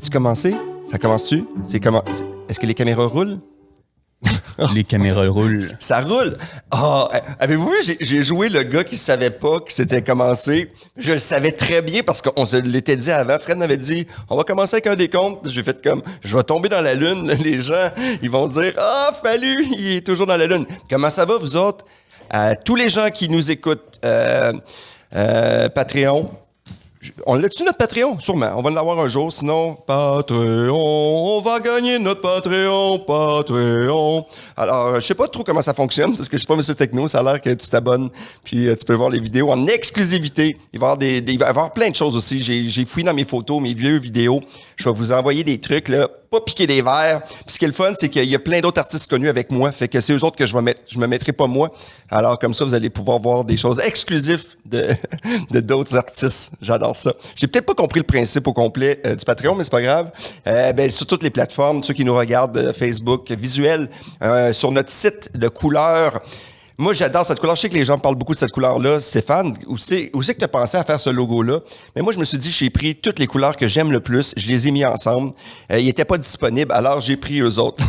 C'est-tu commencé? Ça commence-tu? Est-ce que les caméras roulent? Les caméras roulent. Ça roule! Avez-vous vu, j'ai joué le gars qui savait pas que c'était commencé. Je le savais très bien parce qu'on se l'était dit avant. Fred m'avait dit, on va commencer avec un décompte. J'ai fait comme, je vais tomber dans la lune. Les gens, ils vont se dire, Fallu, il est toujours dans la lune. Comment ça va, vous autres? Tous les gens qui nous écoutent, Patreon. On l'a-tu, notre Patreon? Sûrement. On va l'avoir un jour. Sinon, Patreon, on va gagner notre Patreon. Alors, je sais pas trop comment ça fonctionne, parce que je suis pas monsieur techno. Ça a l'air que tu t'abonnes, puis tu peux voir les vidéos en exclusivité. Il va y avoir plein de choses aussi. J'ai fouillé dans mes photos, mes vieux vidéos. Je vais vous envoyer des trucs, là, pas piquer des verres. Puis ce qui est le fun, c'est qu'il y a plein d'autres artistes connus avec moi. Fait que c'est eux autres que je vais mettre. Je me mettrai pas moi. Alors, comme ça, vous allez pouvoir voir des choses exclusives de d'autres artistes. J'adore ça. J'ai peut-être pas compris le principe au complet du Patreon, mais c'est pas grave. Sur toutes les plateformes, ceux qui nous regardent, Facebook, visuel, sur notre site de couleur. Moi, j'adore cette couleur. Je sais que les gens parlent beaucoup de cette couleur-là. Stéphane, où c'est que tu as pensé à faire ce logo-là? Mais moi, je me suis dit, j'ai pris toutes les couleurs que j'aime le plus. Je les ai mis ensemble. Ils n'étaient pas disponibles, alors j'ai pris eux autres.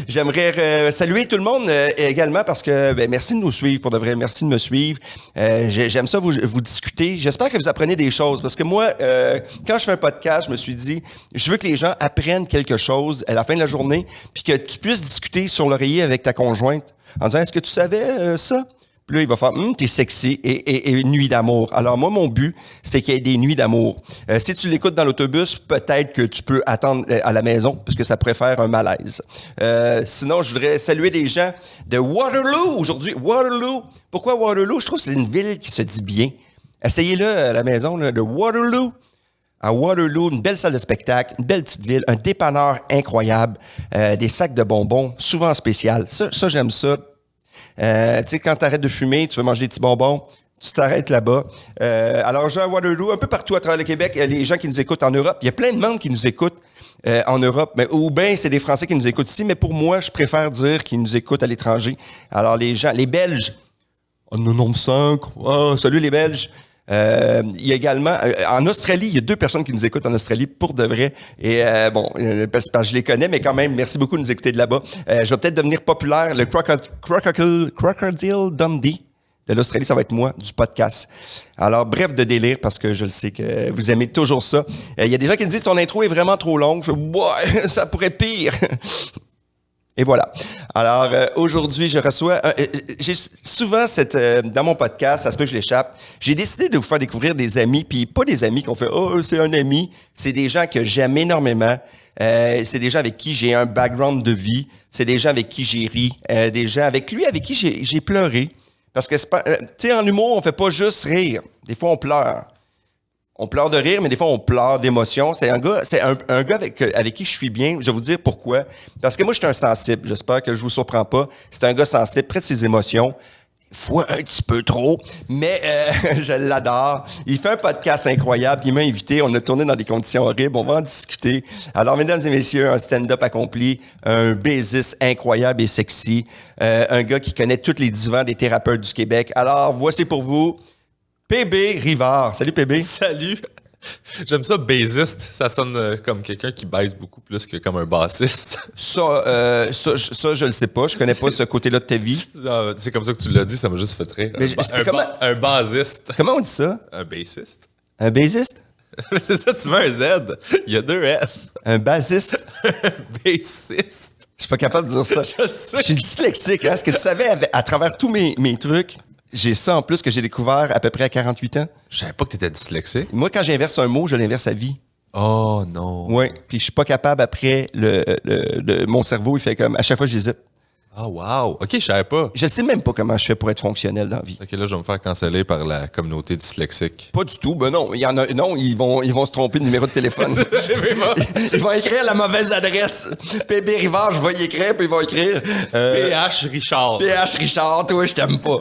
J'aimerais saluer tout le monde également parce que merci de nous suivre, pour de vrai. Merci de me suivre. J'aime ça vous discuter. J'espère que vous apprenez des choses parce que moi, quand je fais un podcast, je me suis dit, je veux que les gens apprennent quelque chose à la fin de la journée puis que tu puisses discuter sur l'oreiller avec ta conjointe en disant, est-ce que tu savais ça? Puis là, il va faire, t'es sexy et nuit d'amour. Alors moi, mon but, c'est qu'il y ait des nuits d'amour. Si tu l'écoutes dans l'autobus, peut-être que tu peux attendre à la maison, parce que ça pourrait faire un malaise. Sinon, je voudrais saluer des gens de Waterloo aujourd'hui. Waterloo. Pourquoi Waterloo? Je trouve que c'est une ville qui se dit bien. Essayez-le à la maison, là, de Waterloo. À Waterloo, une belle salle de spectacle, une belle petite ville, un dépanneur incroyable, des sacs de bonbons, souvent spécial. Ça j'aime ça. Tu sais, quand tu arrêtes de fumer, tu veux manger des petits bonbons, tu t'arrêtes là-bas. Alors, j'ai à Waterloo, un peu partout à travers le Québec, les gens qui nous écoutent en Europe. Il y a plein de monde qui nous écoute en Europe, ou bien c'est des Français qui nous écoutent ici, mais pour moi, je préfère dire qu'ils nous écoutent à l'étranger. Alors, les gens, les Belges, nous nombre 5, salut les Belges. Il y a également, en Australie, il y a 2 personnes qui nous écoutent en Australie pour de vrai. Et parce que je les connais, mais quand même, merci beaucoup de nous écouter de là-bas. Je vais peut-être devenir populaire. Le Crocodile Dundee de l'Australie, ça va être moi, du podcast. Alors, bref de délire, parce que je le sais que vous aimez toujours ça. Il y a des gens qui me disent, ton intro est vraiment trop longue. Je fais, ouais, ça pourrait être pire. Et voilà. Alors, aujourd'hui, je reçois... j'ai souvent dans mon podcast, ça se peut que je l'échappe, j'ai décidé de vous faire découvrir des amis, puis pas des amis qu'on fait « Oh, c'est un ami », c'est des gens que j'aime énormément, c'est des gens avec qui j'ai un background de vie, c'est des gens avec qui j'ai ri, des gens avec qui j'ai pleuré. Parce que, tu sais, en humour, on fait pas juste rire. Des fois, on pleure. On pleure de rire, mais des fois, on pleure d'émotion. C'est un gars avec qui je suis bien. Je vais vous dire pourquoi. Parce que moi, je suis un sensible. J'espère que je vous surprends pas. C'est un gars sensible, près de ses émotions. Des fois, un petit peu trop, mais je l'adore. Il fait un podcast incroyable. Il m'a invité. On a tourné dans des conditions horribles. On va en discuter. Alors, mesdames et messieurs, un stand-up accompli, un bassiste incroyable et sexy, un gars qui connaît tous les divans des thérapeutes du Québec. Alors, voici pour vous... PB Rivard. Salut, PB. Salut. J'aime ça, bassiste. Ça sonne comme quelqu'un qui baisse beaucoup plus que comme un bassiste. Ça, je le sais pas. Je connais pas ce côté-là de ta vie. C'est comme ça que tu l'as dit, ça m'a juste fait rire. Un bassiste. Comment on dit ça? Un bassiste. Un bassiste? C'est ça, tu mets un Z. Il y a 2 S. Un bassiste? Un bassiste. Je suis pas capable de dire ça. Je sais. Je suis dyslexique. Hein? Est-ce que tu savais, à travers tous mes trucs, j'ai ça en plus que j'ai découvert à peu près à 48 ans. Je savais pas que t'étais dyslexique. Moi, quand j'inverse un mot, je l'inverse à vie. Oh non. Oui, puis je suis pas capable après, mon cerveau, il fait comme, à chaque fois, j'hésite. Oh wow. OK, je savais pas. Je sais même pas comment je fais pour être fonctionnel dans la vie. OK, là, je vais me faire canceller par la communauté dyslexique. Pas du tout. Ben non, il y en a, non, ils vont se tromper de numéro de téléphone. Ils vont écrire la mauvaise adresse. PB Rivard, je vais y écrire, puis ils vont écrire... PH Richard. PH Richard, toi, je t'aime pas.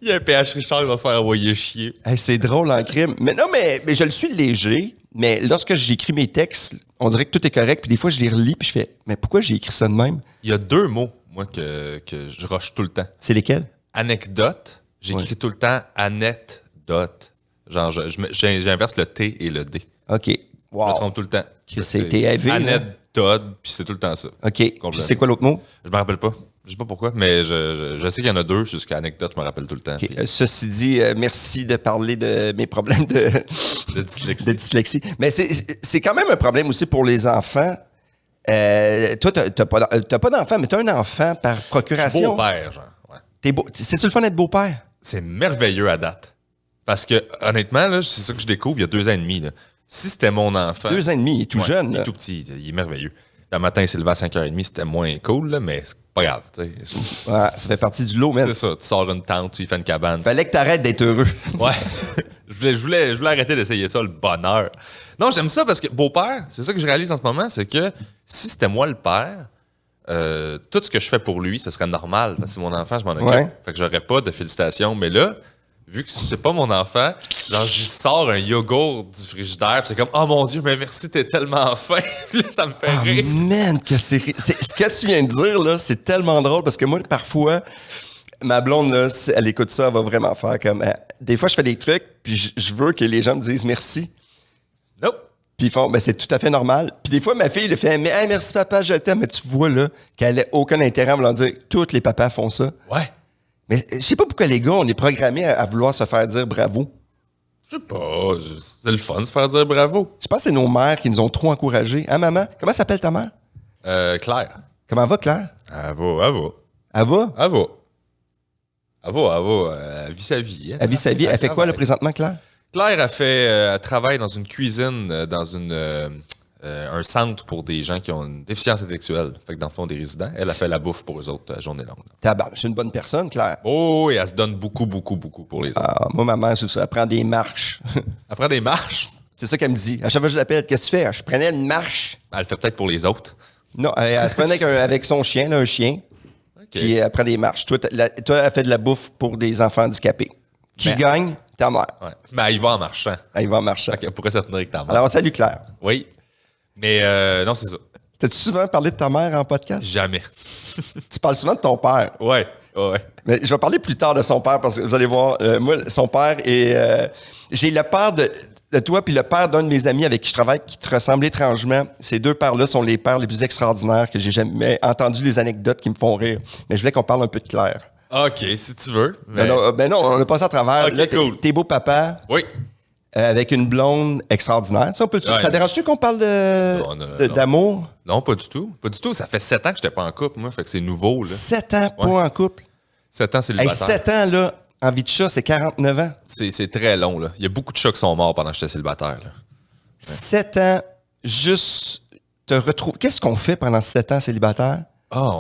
Il y a un PH Richard, il va se faire envoyer chier. Hey, c'est drôle en crime. Mais non, mais je le suis léger. Mais lorsque j'écris mes textes, on dirait que tout est correct. Puis des fois, je les relis, puis je fais, mais pourquoi j'ai écrit ça de même? Il y a 2 mots, moi, que je rush tout le temps. C'est lesquels? Anecdote. J'écris tout le temps anecdote. Genre, j'inverse le T et le D. OK. Je me Wow. trompe tout le temps. C'était élevé. Annette Todd, puis c'est tout le temps ça. OK. Puis c'est quoi l'autre mot? Je me rappelle pas. Je sais pas pourquoi, mais je sais qu'il y en a deux jusqu'à anecdote, je me rappelle tout le temps. OK. Puis Ceci dit, merci de parler de mes problèmes de dyslexie. de dyslexie. Mais c'est quand même un problème aussi pour les enfants. Toi, t'as pas d'enfant, mais t'as un enfant par procuration. Beau-père, genre. Ouais. C'est-tu le fun d'être beau-père? C'est merveilleux à date. Parce que, honnêtement, là, c'est ça que je découvre il y a 2 ans et demi. Là. Si c'était mon enfant. 2 ans et demi, il est tout jeune. Il là. est tout petit, il est merveilleux. Le matin, il s'est levé à 5h30, c'était moins cool, là, mais c'est pas grave. Tu sais. Ouais, ça fait partie du lot, man. C'est ça, tu sors une tente, tu y fais une cabane. Fallait que t'arrêtes d'être heureux. Ouais. je voulais arrêter d'essayer ça, le bonheur. Non, j'aime ça parce que beau-père, c'est ça que je réalise en ce moment, c'est que si c'était moi le père, tout ce que je fais pour lui, ce serait normal. Parce que c'est mon enfant, je m'en occupe. Ouais. Fait que j'aurais pas de félicitations. Mais là, vu que c'est pas mon enfant, genre, j'y sors un yogourt du frigidaire, pis c'est comme, oh mon Dieu, mais merci, t'es tellement fin. Puis là, ça me fait rire. Man, que c'est ce que tu viens de dire, là, c'est tellement drôle parce que moi, parfois, ma blonde, là, si elle écoute ça, elle va vraiment faire comme. Des fois, je fais des trucs, puis je veux que les gens me disent merci. Nope. Puis ils font, ben c'est tout à fait normal. Puis des fois, ma fille, elle fait, mais hey, merci papa, je t'aime. Mais tu vois, là, qu'elle n'a aucun intérêt à vouloir dire, tous les papas font ça. Ouais. Mais je sais pas pourquoi les gars, on est programmés à vouloir se faire dire bravo. Je sais pas, c'est le fun de se faire dire bravo. Je pense que c'est nos mères qui nous ont trop encouragés. Hein, maman? Comment s'appelle ta mère? Claire. Comment va, Claire? Elle va. Elle va? Elle vit sa vie. Hein. Elle vit sa vie. Elle fait quoi, là, travaille. présentement, Claire? Claire elle travaille dans une cuisine, dans un centre pour des gens qui ont une déficience intellectuelle. Fait que dans le fond, des résidents. Elle a fait la bouffe pour eux autres à journée longue. Tabarnak, c'est une bonne personne, Claire. Oh, et elle se donne beaucoup pour les autres. Ah, moi, ma mère, c'est ça. Elle prend des marches. Elle prend des marches. C'est ça qu'elle me dit. À chaque fois que je l'appelle, qu'est-ce que tu fais? Je prenais une marche. Elle le fait peut-être pour les autres. Non, elle se prenait avec son chien, là, un chien. OK. Puis elle prend des marches. Toi, elle fait de la bouffe pour des enfants handicapés. Qui Ben- gagne? Ta mère. Ouais. Mais elle y va en marchant. Elle va en marchant. Fait qu'elle pourrait se tenir avec ta mère. Alors, salut Claire. Oui. Mais non, c'est ça. T'as-tu souvent parlé de ta mère en podcast? Jamais. Tu parles souvent de ton père. Ouais. Mais je vais parler plus tard de son père parce que vous allez voir, moi, son père est... j'ai le père de toi puis le père d'un de mes amis avec qui je travaille qui te ressemble étrangement. Ces deux pères-là sont les pères les plus extraordinaires que j'ai jamais entendu les anecdotes qui me font rire. Mais je voulais qu'on parle un peu de Claire. OK, si tu veux. Mais... Ben non, on a passé à travers. Ok, Là, cool. t'es beau papa Oui. avec une blonde extraordinaire. Ça, Ouais. ça dérange-tu qu'on parle Non. d'amour? Non, pas du tout. Pas du tout. Ça fait 7 ans que j'étais pas en couple, moi. Fait que c'est nouveau, là. 7 ans, pas Ouais. en couple. 7 ans Hey, célibataire. 7 ans, là, en vie de chat, c'est 49 ans. C'est très long, là. Il y a beaucoup de chats qui sont morts pendant que j'étais célibataire, là. 7 ans, juste te retrouver. Qu'est-ce qu'on fait pendant 7 ans célibataire? Ah,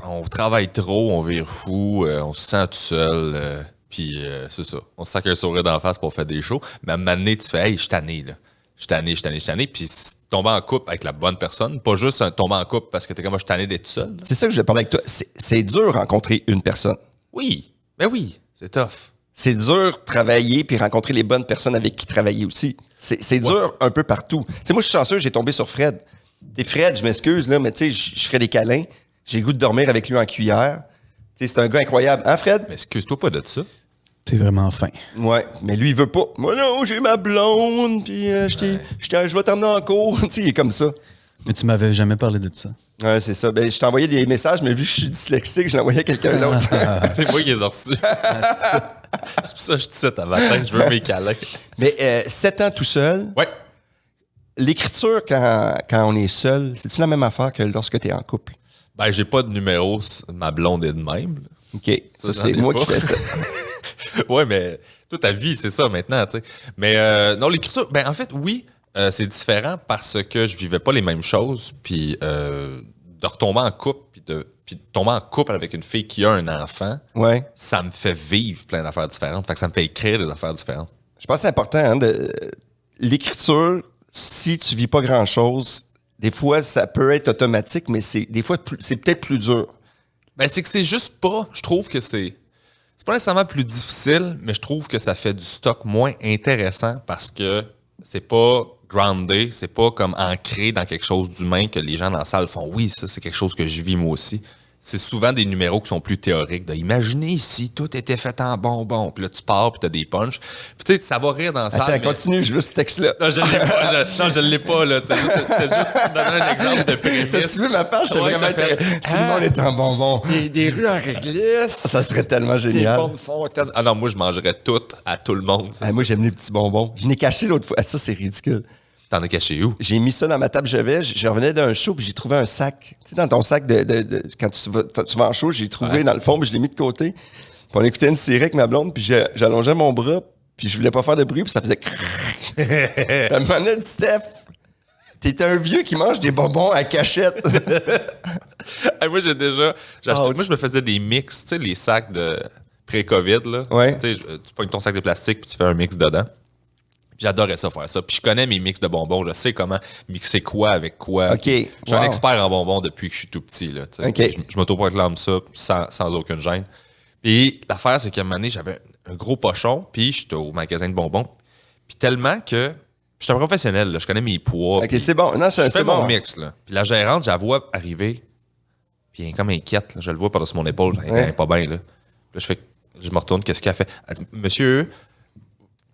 on travaille trop, on vire fou, on se sent tout seul. Puis c'est ça. On se sent qu'un sourire d'en face pour faire des shows. Mais à un moment donné, tu fais, hey, je suis tanné, là. Je suis tanné. Puis tomber en couple avec la bonne personne, pas juste tomber en couple parce que t'es comme moi, je suis tanné d'être tout seul. là. C'est ça que je vais parler avec toi. C'est dur rencontrer une personne. Oui, ben oui, c'est tough. C'est dur travailler puis rencontrer les bonnes personnes avec qui travailler aussi. C'est dur un peu partout. Tu sais, moi, je suis chanceux, j'ai tombé sur Fred. T'es Fred, je m'excuse, là, mais tu sais, je ferais des câlins. J'ai le goût de dormir avec lui en cuillère. Tu sais, c'est un gars incroyable. Hein, Fred? Mais excuse-toi pas de ça. T'es vraiment fin. Ouais, mais lui, il veut pas. Moi, non, j'ai ma blonde, puis je vais t'emmener en cours. Tu sais, il est comme ça. Mais tu m'avais jamais parlé de ça. Ouais, c'est ça. Ben, je t'ai envoyé des messages, mais vu que je suis dyslexique, je l'ai envoyé à quelqu'un d'autre. C'est moi qui les ai reçus. C'est pour ça que je dis ça ta matin, je veux mes câlins. Mais 7 ans tout seul, Ouais. l'écriture, quand on est seul, c'est-tu la même affaire que lorsque tu es en couple? Ben, j'ai pas de numéro, ma blonde est de même. là. OK, ça, j'en c'est ai moi pas. qui fais ça. Ouais, mais toute ta vie, c'est ça maintenant, tu sais. Mais non, l'écriture, ben en fait, oui, c'est différent parce que je vivais pas les mêmes choses. Puis de retomber en couple, puis de tomber en couple avec une fille qui a un enfant, Ouais. ça me fait vivre plein d'affaires différentes. Fait que ça me fait écrire des affaires différentes. Je pense que c'est important, hein, l'écriture, si tu vis pas grand-chose, des fois, ça peut être automatique, mais des fois, c'est peut-être plus dur. Ben, c'est que c'est juste pas. Je trouve que c'est pas nécessairement plus difficile, mais je trouve que ça fait du stock moins intéressant parce que c'est pas groundé, c'est pas comme ancré dans quelque chose d'humain que les gens dans la salle font. Oui, ça, c'est quelque chose que je vis moi aussi. c'est souvent des numéros qui sont plus théoriques. Imaginez si tout était fait en bonbons. Puis là, tu pars, puis t'as des punchs. Puis tu sais, ça va rire dans la salle. Attends, continue, je veux ce texte-là. Non, je l'ai pas. Non, je l'ai pas, là. C'est juste donner un exemple de prémisse. T'as-tu vu ma page? C'était vraiment intéressant. Si le monde est en bonbons. Des rues en réglisse. Ça serait tellement génial. Des bonnes fontaines. Ah non, moi, je mangerais tout à tout le monde. Moi, j'aime les petits bonbons. Je l'ai caché l'autre fois. Ça, c'est ridicule. T'en as caché où? J'ai mis ça dans ma table chevet. Je revenais d'un show, puis j'ai trouvé un sac. Tu sais, dans ton sac quand tu vas en show, j'ai trouvé dans le fond, puis je l'ai mis de côté. Puis on écoutait une série avec ma blonde, puis j'allongeais mon bras, puis je voulais pas faire de bruit, puis ça faisait Puis elle me dit, Steph, t'es un vieux qui mange des bonbons à cachette. Moi, moi, je me faisais des mix, tu sais, les sacs de pré-COVID, là. Ouais. Tu sais, tu pognes ton sac de plastique, puis tu fais un mix dedans. J'adorais ça, faire ça. Puis je connais mes mix de bonbons. Je sais comment mixer quoi avec quoi. OK. Je suis un expert en bonbons depuis que je suis tout petit. Là, OK. Je m'auto-proclame ça sans aucune gêne. Puis l'affaire, c'est qu'à un moment donné, j'avais un gros pochon. Puis j'étais au magasin de bonbons. Puis tellement que je suis un professionnel. Là, je connais mes poids. OK, c'est bon. Non, Je fais c'est mon bon. mix. Là. Puis la gérante, je la vois arriver. Puis elle est comme inquiète. Là. Je le vois par-dessus mon épaule. Elle est pas bien. Là. Puis là, je me retourne. Qu'est-ce qu'elle fait? Elle dit, monsieur...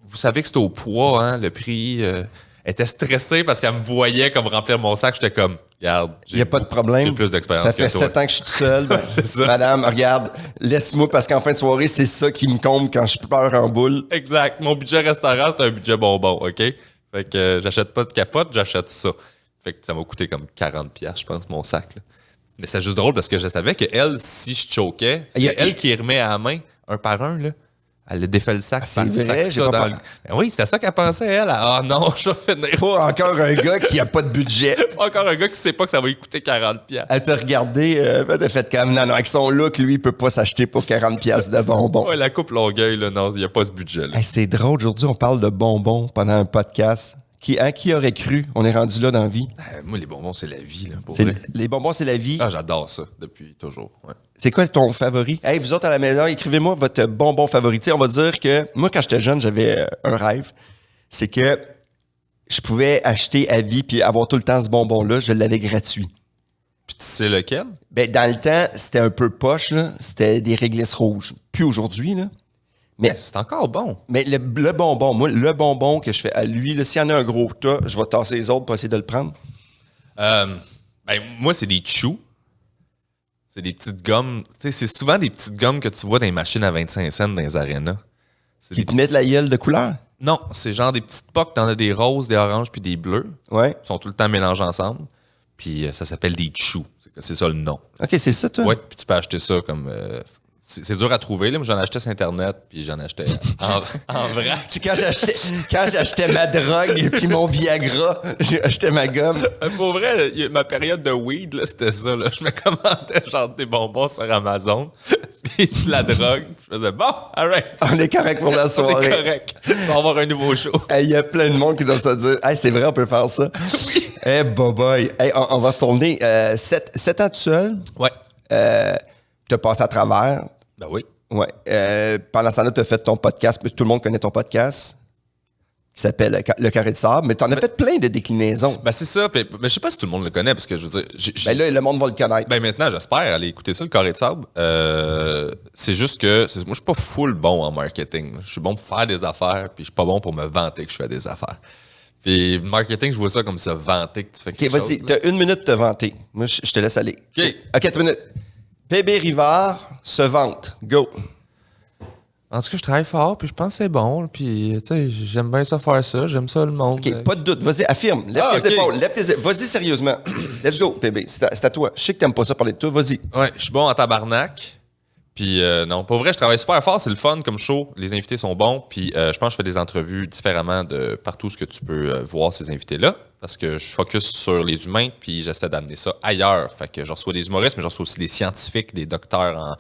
Vous savez que c'était au poids, hein, le prix. Elle était stressée parce qu'elle me voyait comme remplir mon sac. J'étais comme, regarde, Il n'y a pas de problème. J'ai plus d'expérience Ça que fait toi. 7 ans que je suis tout seul. Ben, C'est ça. Madame, regarde, laisse-moi parce qu'en fin de soirée, c'est ça qui me comble quand je pleure en boule. Exact. Mon budget restaurant, c'est un budget bonbon, OK? Fait que j'achète pas de capote, j'achète ça. Fait que ça m'a coûté comme 40$, je pense, mon sac. Là. Mais c'est juste drôle parce que je savais qu'elle, si je choquais, c'est elle qui remet à la main, un par un, là. Elle a défait le sac, c'est vrai, j'ai pas dans le... Ben oui, c'était ça qu'elle pensait, elle. Ah non, je vais finir. Pas encore un gars qui a pas de budget. Encore un gars qui sait pas que ça va lui coûter 40$. Elle t'a regardé, elle a fait comme, non, avec son look, lui, il peut pas s'acheter pour 40$ de bonbons. Ouais, la coupe Longueuil, là, non, il n'y a pas ce budget-là. Hey, c'est drôle, aujourd'hui, on parle de bonbons pendant un podcast. Qui aurait cru? On est rendu là dans la vie. Moi, les bonbons, c'est la vie, là, pour vrai. Les bonbons, c'est la vie. Ah, j'adore ça, depuis toujours, ouais. C'est quoi ton favori? Hey, vous autres à la maison, écrivez-moi votre bonbon favori. Tu sais, on va dire que moi, quand j'étais jeune, j'avais un rêve. C'est que je pouvais acheter à vie puis avoir tout le temps ce bonbon-là. Je l'avais gratuit. Puis tu sais lequel? Ben, dans le temps, c'était un peu poche, là. C'était des réglisses rouges. Plus aujourd'hui, là. Mais c'est encore bon. Mais le bonbon, moi, le bonbon que je fais à lui, là, s'il y en a un gros tas, je vais tasser les autres pour essayer de le prendre. Moi, c'est des chews. C'est des petites gommes. Tu sais, c'est souvent des petites gommes que tu vois dans les machines à 25 cents dans les arénas. Qui te mettent la gueule de couleur? Non, c'est genre des petites pocs. T'en as des roses, des oranges puis des bleus. Ouais. Ils sont tout le temps mélangés ensemble. Puis ça s'appelle des chews. C'est ça le nom. OK, c'est ça, toi? Ouais, puis tu peux acheter ça comme... c'est dur à trouver, là, mais j'en achetais sur Internet, puis j'en achetais en vrac. Quand j'achetais ma drogue puis mon Viagra, j'achetais ma gomme. Pour vrai, ma période de weed, là, c'était ça. Là. Je me commandais genre des bonbons sur Amazon, puis de la drogue. Je faisais bon, alright. On est correct pour la On soirée. est correct. On va avoir un nouveau show. Il y a plein de monde qui doit se dire, hey, c'est vrai, on peut faire ça. Oui. Hey, boy. Hey, on va retourner 7 ans tout seul. Ouais. T'as passé à travers. Ben oui. Ouais. Pendant ce temps-là, tu as fait ton podcast. Tout le monde connaît ton podcast qui s'appelle Le Carré de Sable. Mais tu en as fait plein de déclinaisons. Ben c'est ça. Mais je sais pas si tout le monde le connaît, parce que je veux dire... Ben là, le monde va le connaître. Ben maintenant, j'espère aller écouter ça, le Carré de Sable. C'est juste que... moi, je suis pas full bon en marketing. Je suis bon pour faire des affaires, puis je suis pas bon pour me vanter que je fais des affaires. Puis marketing, je vois ça comme se vanter que tu fais quelque chose. OK, vas-y. T'as 1 minute pour te vanter. Moi, je te laisse aller. OK. OK, 4 minutes. PB Rivard se vante. Go. En tout cas, je travaille fort, puis je pense que c'est bon. Puis, tu sais, j'aime bien ça faire ça. J'aime ça, le monde. OK, pas de doute. Vas-y, affirme. Lève tes épaules. Vas-y sérieusement. Let's go, PB. C'est à toi. Je sais que t'aimes pas ça parler de toi. Vas-y. Ouais, je suis bon en tabarnak. Puis, non, pour vrai, je travaille super fort. C'est le fun comme show. Les invités sont bons. Puis, je pense que je fais des entrevues différemment de partout ce que tu peux voir ces invités-là. Parce que je focus sur les humains, puis j'essaie d'amener ça ailleurs. Fait que je reçois des humoristes, mais je reçois aussi des scientifiques, des docteurs en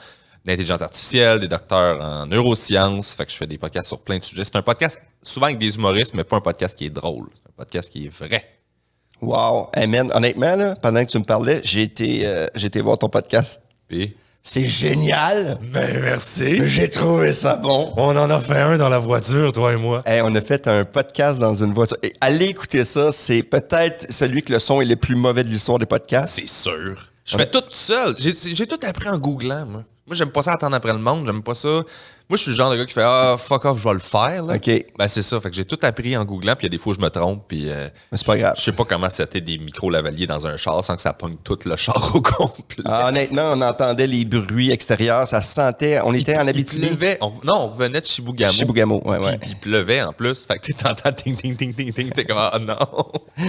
intelligence artificielle, des docteurs en neurosciences. Fait que je fais des podcasts sur plein de sujets. C'est un podcast souvent avec des humoristes, mais pas un podcast qui est drôle. C'est un podcast qui est vrai. Wow. Hey man, honnêtement, là, pendant que tu me parlais, j'ai été voir ton podcast. Puis, C'est génial. Ben, merci. J'ai trouvé ça bon. On en a fait un dans la voiture, toi et moi. Hey, on a fait un podcast dans une voiture. Et allez écouter ça. C'est peut-être celui que le son est le plus mauvais de l'histoire des podcasts. c'est sûr. Je fais tout seul. J'ai tout appris en googlant, moi. Moi, j'aime pas ça attendre après le monde. J'aime pas ça. Moi, je suis le genre de gars qui fait « Ah, fuck off, je vais le faire. » là. OK. Ben, c'est ça. Fait que j'ai tout appris en googlant, puis il y a des fois, je me trompe, puis... Mais c'est pas grave. Je sais pas comment c'était des micro-lavaliers dans un char sans que ça pogne tout le char au complet. Ah, honnêtement, on entendait les bruits extérieurs, ça se sentait. On était en Abitibi. Il pleuvait. On revenait de Chibougamau. Chibougamau, ouais. Puis il pleuvait en plus. Fait que tu t'entends ting, ting, ting, ting, ting. T'es comme, ah non.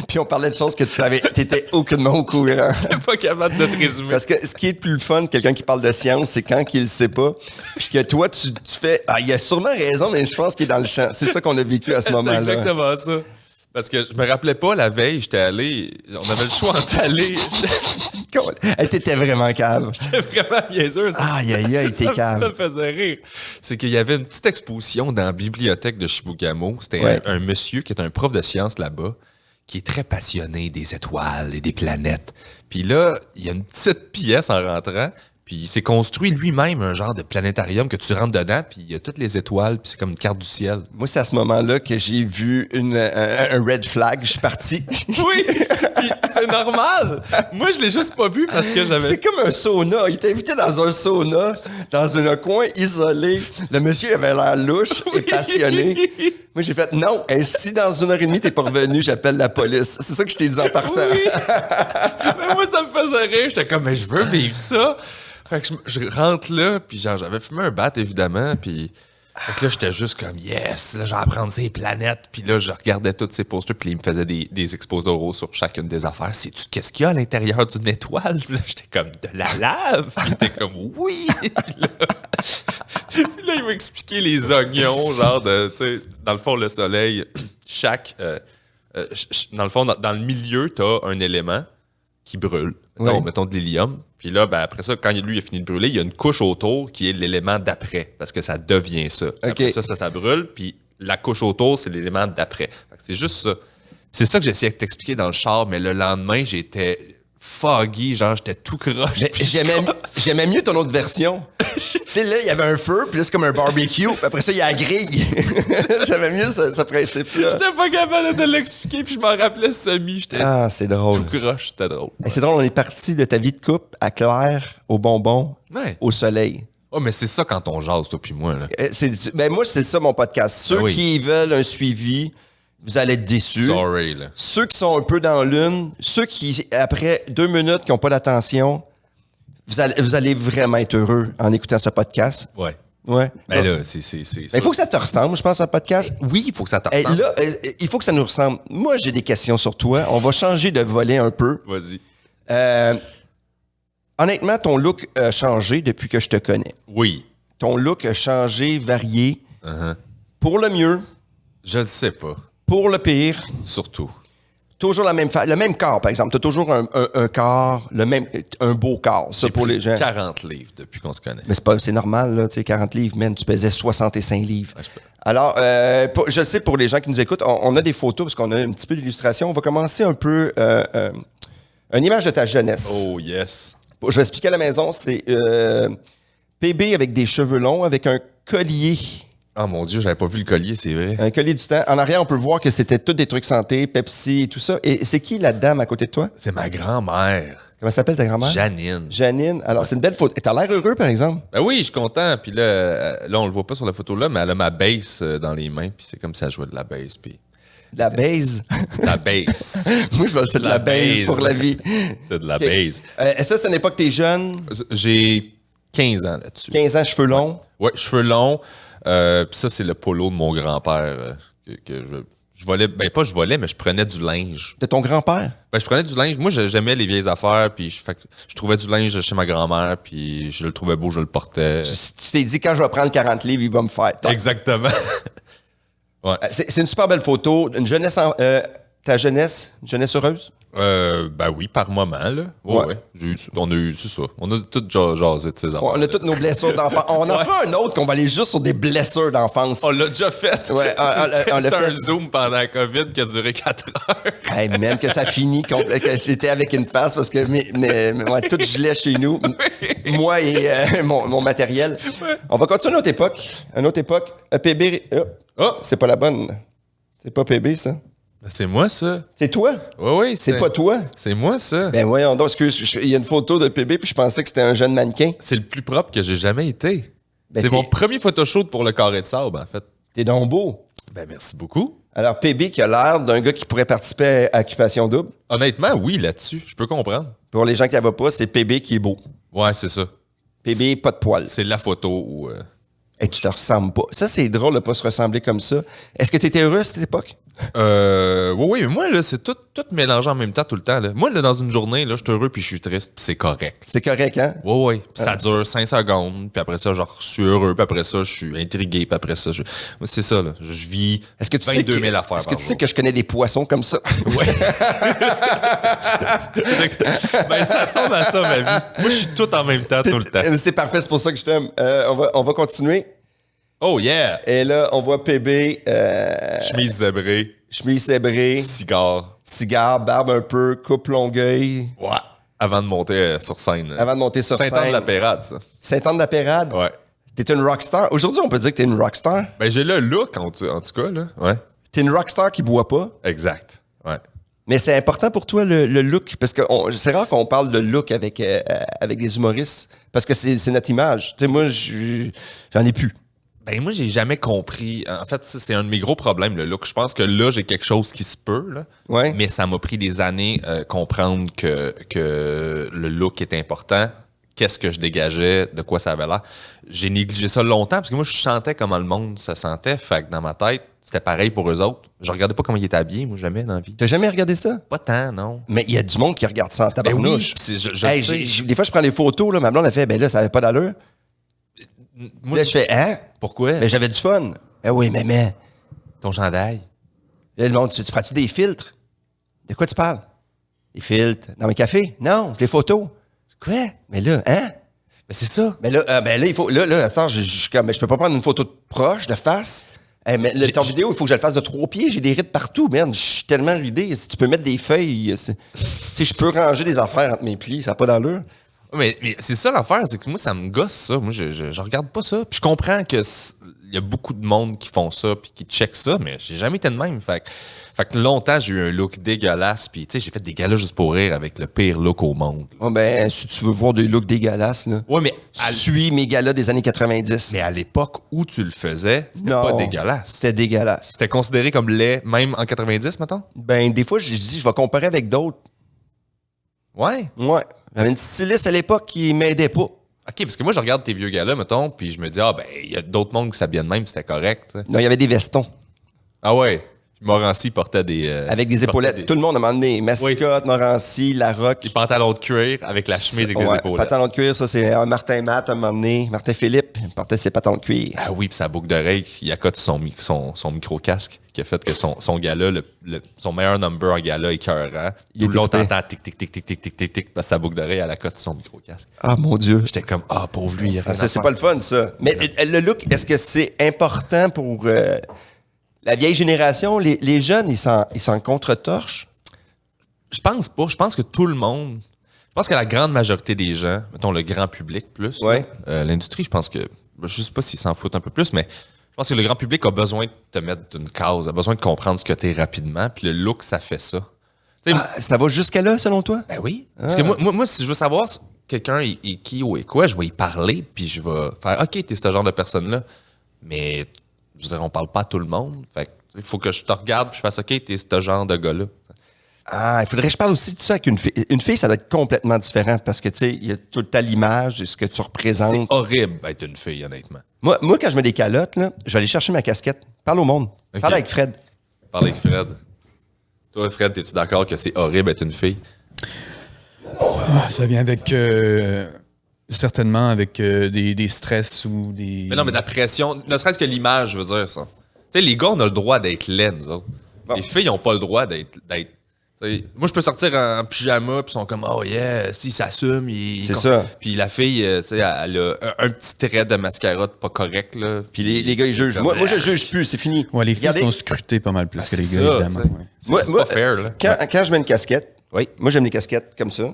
Puis on parlait de choses que t'étais aucunement au courant. T'es pas capable de te résumer. Parce que ce qui est le plus fun, quelqu'un qui parle de science, c'est quand il le sait pas. Puis que toi, tu fais, ah, il a sûrement raison, mais je pense qu'il est dans le champ. C'est ça qu'on a vécu à ce moment-là. C'est exactement ça. Parce que je me rappelais pas la veille, j'étais allé. On avait le choix entre aller. Hey, t'étais vraiment cave. J'étais vraiment niaiseuse. Aïe, t'es Ça cave. me faisait rire. C'est qu'il y avait une petite exposition dans la bibliothèque de Chibougamau. C'était Ouais. un monsieur qui est un prof de sciences là-bas, qui est très passionné des étoiles et des planètes. Puis là, il y a une petite pièce en rentrant. Puis il s'est construit lui-même un genre de planétarium que tu rentres dedans, puis il y a toutes les étoiles, puis c'est comme une carte du ciel. Moi, c'est à ce moment-là que j'ai vu un red flag. Je suis parti. Oui, puis c'est normal. Moi, je l'ai juste pas vu parce que j'avais... C'est comme un sauna. Il t'a invité dans un sauna, dans un coin isolé. Le monsieur avait l'air louche et passionné. Moi, j'ai fait, non, si dans 1h30, t'es pas revenu, j'appelle la police. C'est ça que je t'ai dit en partant. Oui. Mais moi, ça me faisait rire. J'étais comme, mais je veux vivre ça. Fait que je rentre là, puis genre, j'avais fumé un bat, évidemment, puis... Fait que là, j'étais juste comme, yes, là, je vais apprendre ces planètes. Puis là, je regardais tous ces posters, puis il me faisait des exposés oraux sur chacune des affaires. Sais-tu qu'est-ce qu'il y a à l'intérieur d'une étoile? Puis là, j'étais comme, de la lave? Puis il était comme, oui! Puis là, il m'a expliqué les oignons, genre de, tu sais, dans le fond, le soleil, dans le fond, dans le milieu, t'as un élément qui brûle. Mettons de l'hélium. Puis là, ben, après ça, quand lui a fini de brûler, il y a une couche autour qui est l'élément d'après, parce que ça devient ça. Après ça brûle, puis la couche autour, c'est l'élément d'après. Fait que c'est juste ça. C'est ça que j'essayais de t'expliquer dans le char, mais le lendemain, j'étais foggy, genre j'étais tout croche. J'aimais mieux ton autre version. Tu sais, là, il y avait un feu, puis là, c'est comme un barbecue. Puis après ça, il y a la grille. J'aimais mieux ce principe-là. J'étais pas capable de l'expliquer, puis je m'en rappelais semi. J'étais c'est drôle. tout croche, c'était drôle. Hey, c'est drôle, on est parti de ta vie de couple à Claire, au bonbon, Ouais. au soleil. Oh, mais c'est ça quand on jase, toi puis moi. Là. Moi, c'est ça mon podcast. Ceux Oui. qui veulent un suivi, vous allez être déçus. Sorry, là. Ceux qui sont un peu dans l'une, ceux qui, après 2 minutes, qui n'ont pas d'attention, vous allez vraiment être heureux en écoutant ce podcast. Ouais. Ouais. Ben là, c'est Il faut que ça te ressemble, je pense, un podcast. Oui, il faut que ça te Hey, ressemble. là, il faut que ça nous ressemble. Moi, j'ai des questions sur toi. On va changer de volet un peu. Vas-y. Honnêtement, ton look a changé depuis que je te connais. Oui. Ton look a changé, varié. Uh-huh. Pour le mieux, Je le sais pas. pour le pire. Surtout. Toujours le même corps, par exemple. Tu as toujours un corps, un beau corps, ça, J'ai pour pris les gens. 40 livres depuis qu'on se connaît. Mais c'est normal, là, tu sais, 40 livres, man, tu pesais 65 livres. Alors, je sais, pour les gens qui nous écoutent, on a des photos, parce qu'on a un petit peu d'illustration. On va commencer un peu, une image de ta jeunesse. Oh, yes. Je vais expliquer à la maison, c'est PB avec des cheveux longs, avec un collier. Oh mon Dieu, j'avais pas vu le collier, c'est vrai. Un collier du temps. En arrière, on peut voir que c'était tous des trucs santé, Pepsi et tout ça. Et c'est qui la dame à côté de toi? C'est ma grand-mère. Comment s'appelle ta grand-mère? Janine. Janine. Alors, c'est une belle photo. T'as l'air heureux, par exemple? Ben oui, je suis content. Puis là, on le voit pas sur la photo là, mais elle a ma bass dans les mains. Puis c'est comme si elle jouait de la bass. Puis La baise. la bass. Moi, je vais c'est de la baise pour la vie. C'est de la OK. bass. Ça, c'est une époque que t'es jeune, J'ai 15 ans là-dessus. 15 ans, cheveux longs. Ouais, cheveux longs. Puis ça, c'est le polo de mon grand-père que je volais. Ben, pas je volais, mais je prenais du linge. De ton grand-père. Ben, je prenais du linge. Moi, j'aimais les vieilles affaires. Puis je trouvais du linge chez ma grand-mère. Puis je le trouvais beau, je le portais. Tu t'es dit, quand je vais prendre 40 livres, il va me faire. Exactement. Ouais. C'est une super belle photo. Une jeunesse, ta jeunesse, une jeunesse heureuse? Ben oui, par moment, là. Ouais. On a eu, c'est ça. On a tout jasé de ces affaires. On a toutes nos blessures d'enfance. On en fera un autre qu'on va aller juste sur des blessures d'enfance. On l'a déjà fait. Ouais, on l'a C'était fait. un Zoom pendant la COVID qui a duré 4 heures. Hey, même que ça finit, que j'étais avec une face parce que ouais, tout gelait chez nous. Moi et mon matériel. Ouais. On va continuer une autre époque. Une autre époque. PB. Oh! C'est pas la bonne. C'est pas PB, ça? Ben, c'est moi, ça. C'est toi? Oui, C'est pas toi? C'est moi, ça. Ben voyons donc, excuse, il y a une photo de PB puis je pensais que c'était un jeune mannequin. C'est le plus propre que j'ai jamais été. Ben, c'est t'es- mon premier photoshoot pour le carré de sable, en fait. T'es donc beau. Ben, merci beaucoup. Alors, PB qui a l'air d'un gars qui pourrait participer à Occupation Double. Honnêtement, oui, là-dessus, je peux comprendre. Pour les gens qui ne la voient pas, c'est PB qui est beau. Ouais, c'est ça. PB, pas de poils. C'est la photo où... Et tu te ressembles pas. Ça, c'est drôle de pas se ressembler comme ça. Est-ce que tu étais heureux à cette époque? oui, mais moi, là, c'est tout mélangé en même temps, tout le temps. Là. Moi, là, dans une journée, là, je suis heureux puis je suis triste, puis c'est correct. C'est correct, hein? Oui. Puis ça dure 5 secondes, puis après ça, genre, je suis heureux, puis après ça, je suis intrigué, puis après ça, moi, c'est ça, là. Je vis Est-ce que tu 22 sais 000 affaires Est-ce que par tu sais jour. que je connais des poissons comme ça? Ouais. Ben, ça ressemble à ça, ma vie. Moi, je suis tout en même temps, tout le temps. C'est parfait, c'est pour ça que je t'aime. On va continuer. Oh, yeah! Et là, on voit PB, Chemise zébrée, chemise zébrée, cigare. cigare, barbe un peu, coupe longueuil, Ouais. Avant de monter sur scène. avant de monter sur scène. Saint-Anne-de-la-Pérade, ça. Saint-Anne-de-la-Pérade? Ouais. T'es une rockstar. Aujourd'hui, on peut dire que t'es une rockstar. Ben, j'ai le look, en tout cas, là. Ouais. T'es une rockstar qui boit pas. Exact. Ouais. Mais c'est important pour toi, le look, parce que c'est rare qu'on parle de look avec des humoristes, parce que c'est notre image. Tu sais, moi, j'en ai plus. Ben, moi, j'ai jamais compris. En fait, ça, c'est un de mes gros problèmes, le look. Je pense que là, j'ai quelque chose qui se peut, là. Ouais. Mais ça m'a pris des années comprendre que le look est important. Qu'est-ce que je dégageais, de quoi ça avait l'air. J'ai négligé ça longtemps, parce que moi, je chantais comment le monde se sentait. Fait que dans ma tête, c'était pareil pour eux autres. Je regardais pas comment ils étaient habillés, moi, jamais dans la vie. T'as jamais regardé ça? Pas tant, non. Mais il y a du monde qui regarde ça en Ben tabarnouche. oui, pis je Hey, sais. des fois, je prends des photos, là, ma blonde a fait, ben là, ça avait pas d'allure. Moi, Là, je fais, hein? pourquoi? Ben j'avais du fun. Ben oui, mais. Ton chandail. Là, le monde, tu prends-tu des filtres? De quoi tu parles? Des filtres? Dans mes cafés? Non, les photos. Quoi? Mais là, hein? Ben, c'est ça. Mais là, il faut. Là, à ce temps, je peux pas prendre une photo de proche, de face. Mais ton vidéo, il faut que je le fasse de 3 pieds. J'ai des rides partout, merde. Je suis tellement ridé. Si tu peux mettre des feuilles, tu sais, je peux ranger des affaires entre mes plis. Ça n'a pas d'allure. Mais c'est ça l'affaire, c'est que moi, ça me gosse, ça. Moi, je regarde pas ça. Puis je comprends que il y a beaucoup de monde qui font ça puis qui checkent ça, mais j'ai jamais été de même. Fait que longtemps, j'ai eu un look dégueulasse. Puis, tu sais, j'ai fait des galas juste pour rire avec le pire look au monde. Oh, ben, si tu veux voir des looks dégueulasses, là. Ouais, mais Suis mes galas des années 90. à l'époque où tu le faisais, c'était Non, pas dégueulasse. C'était dégueulasse. C'était considéré comme laid, même en 90, mettons? Ben, des fois, je dis, je vais comparer avec d'autres. Ouais. Ouais. J'avais une styliste à l'époque qui m'aidait pas. OK, parce que moi, je regarde tes vieux galas, mettons, puis je me dis, ben, il y a d'autres mondes qui s'habillent de même, c'était correct. T'sais. Non, il y avait des vestons. Ah ouais. Puis Morancy portait des... Avec des épaulettes. Tout le monde a demandé. Mascotte, Morancy, Larocque. Des pantalons de cuir avec la chemise avec des Ouais, épaulettes. pantalon de cuir, ça, c'est Martin Matt à un moment donné. Martin Philippe, il portait ses pantalons de cuir. Ah oui, puis sa boucle d'oreille, il accote son micro-casque qui a fait que son gala, son meilleur number en gala écœurant. Il Tout le long, était coupé. t'entends tic, tic, tic, tic, tic, tic, tic, tic, parce que sa boucle d'oreille, elle accote son micro-casque. Ah, mon Dieu. J'étais comme, pauvre lui, il a rien à C'est faire. pas le fun, ça. Mais le look, est-ce que c'est important pour la vieille génération? Les jeunes, ils s'en contre-torchent? Je pense pas. Je pense que tout le monde. Je pense que la grande majorité des gens, mettons le grand public plus, Ouais. là, l'industrie, je pense que. Je sais pas s'ils s'en foutent un peu plus, mais je pense que le grand public a besoin de te mettre d'une case, a besoin de comprendre ce que t'es rapidement, puis le look, ça fait ça. Tu sais, Ça va jusqu'à là, selon toi? ben oui. Parce que moi, si je veux savoir quelqu'un est qui ou est quoi, je vais y parler, puis je vais faire OK, t'es ce genre de personne-là. Mais, je veux dire, on parle pas à tout le monde. Fait que, il faut que je te regarde, puis je fasse OK, t'es ce genre de gars-là. Ah, il faudrait que je parle aussi de ça avec une fille. Une fille, ça doit être complètement différent parce que, tu sais, il y a tout le temps l'image de ce que tu C'est représentes. horrible d'être une fille, honnêtement. Moi, quand je mets des calottes, là, je vais aller chercher ma casquette. Parle au monde. Ok. Parle avec Fred. Parle avec Fred. Toi, Fred, es-tu d'accord que c'est horrible d'être une fille? Ah, ça vient avec. Certainement avec des stress ou des. Mais non, mais de la pression, ne serait-ce que l'image, je veux dire ça. Tu sais, les gars, on a le droit d'être laids, nous autres. Bon. Les filles n'ont pas le droit d'être. T'sais, moi, je peux sortir en pyjama, puis ils sont comme, oh yeah, s'il s'assume, C'est ça. Puis la fille, tu sais, elle a un petit trait de mascara pas correct, là. Puis les gars, ils jugent. comme, Moi, je juge plus, c'est fini. Ouais, les filles Regardez, sont scrutées pas mal plus Ah, que les c'est gars, ça, évidemment. t'sais. Ouais. C'est pas fair, là. Quand je mets une casquette, Oui. moi, j'aime les casquettes comme ça.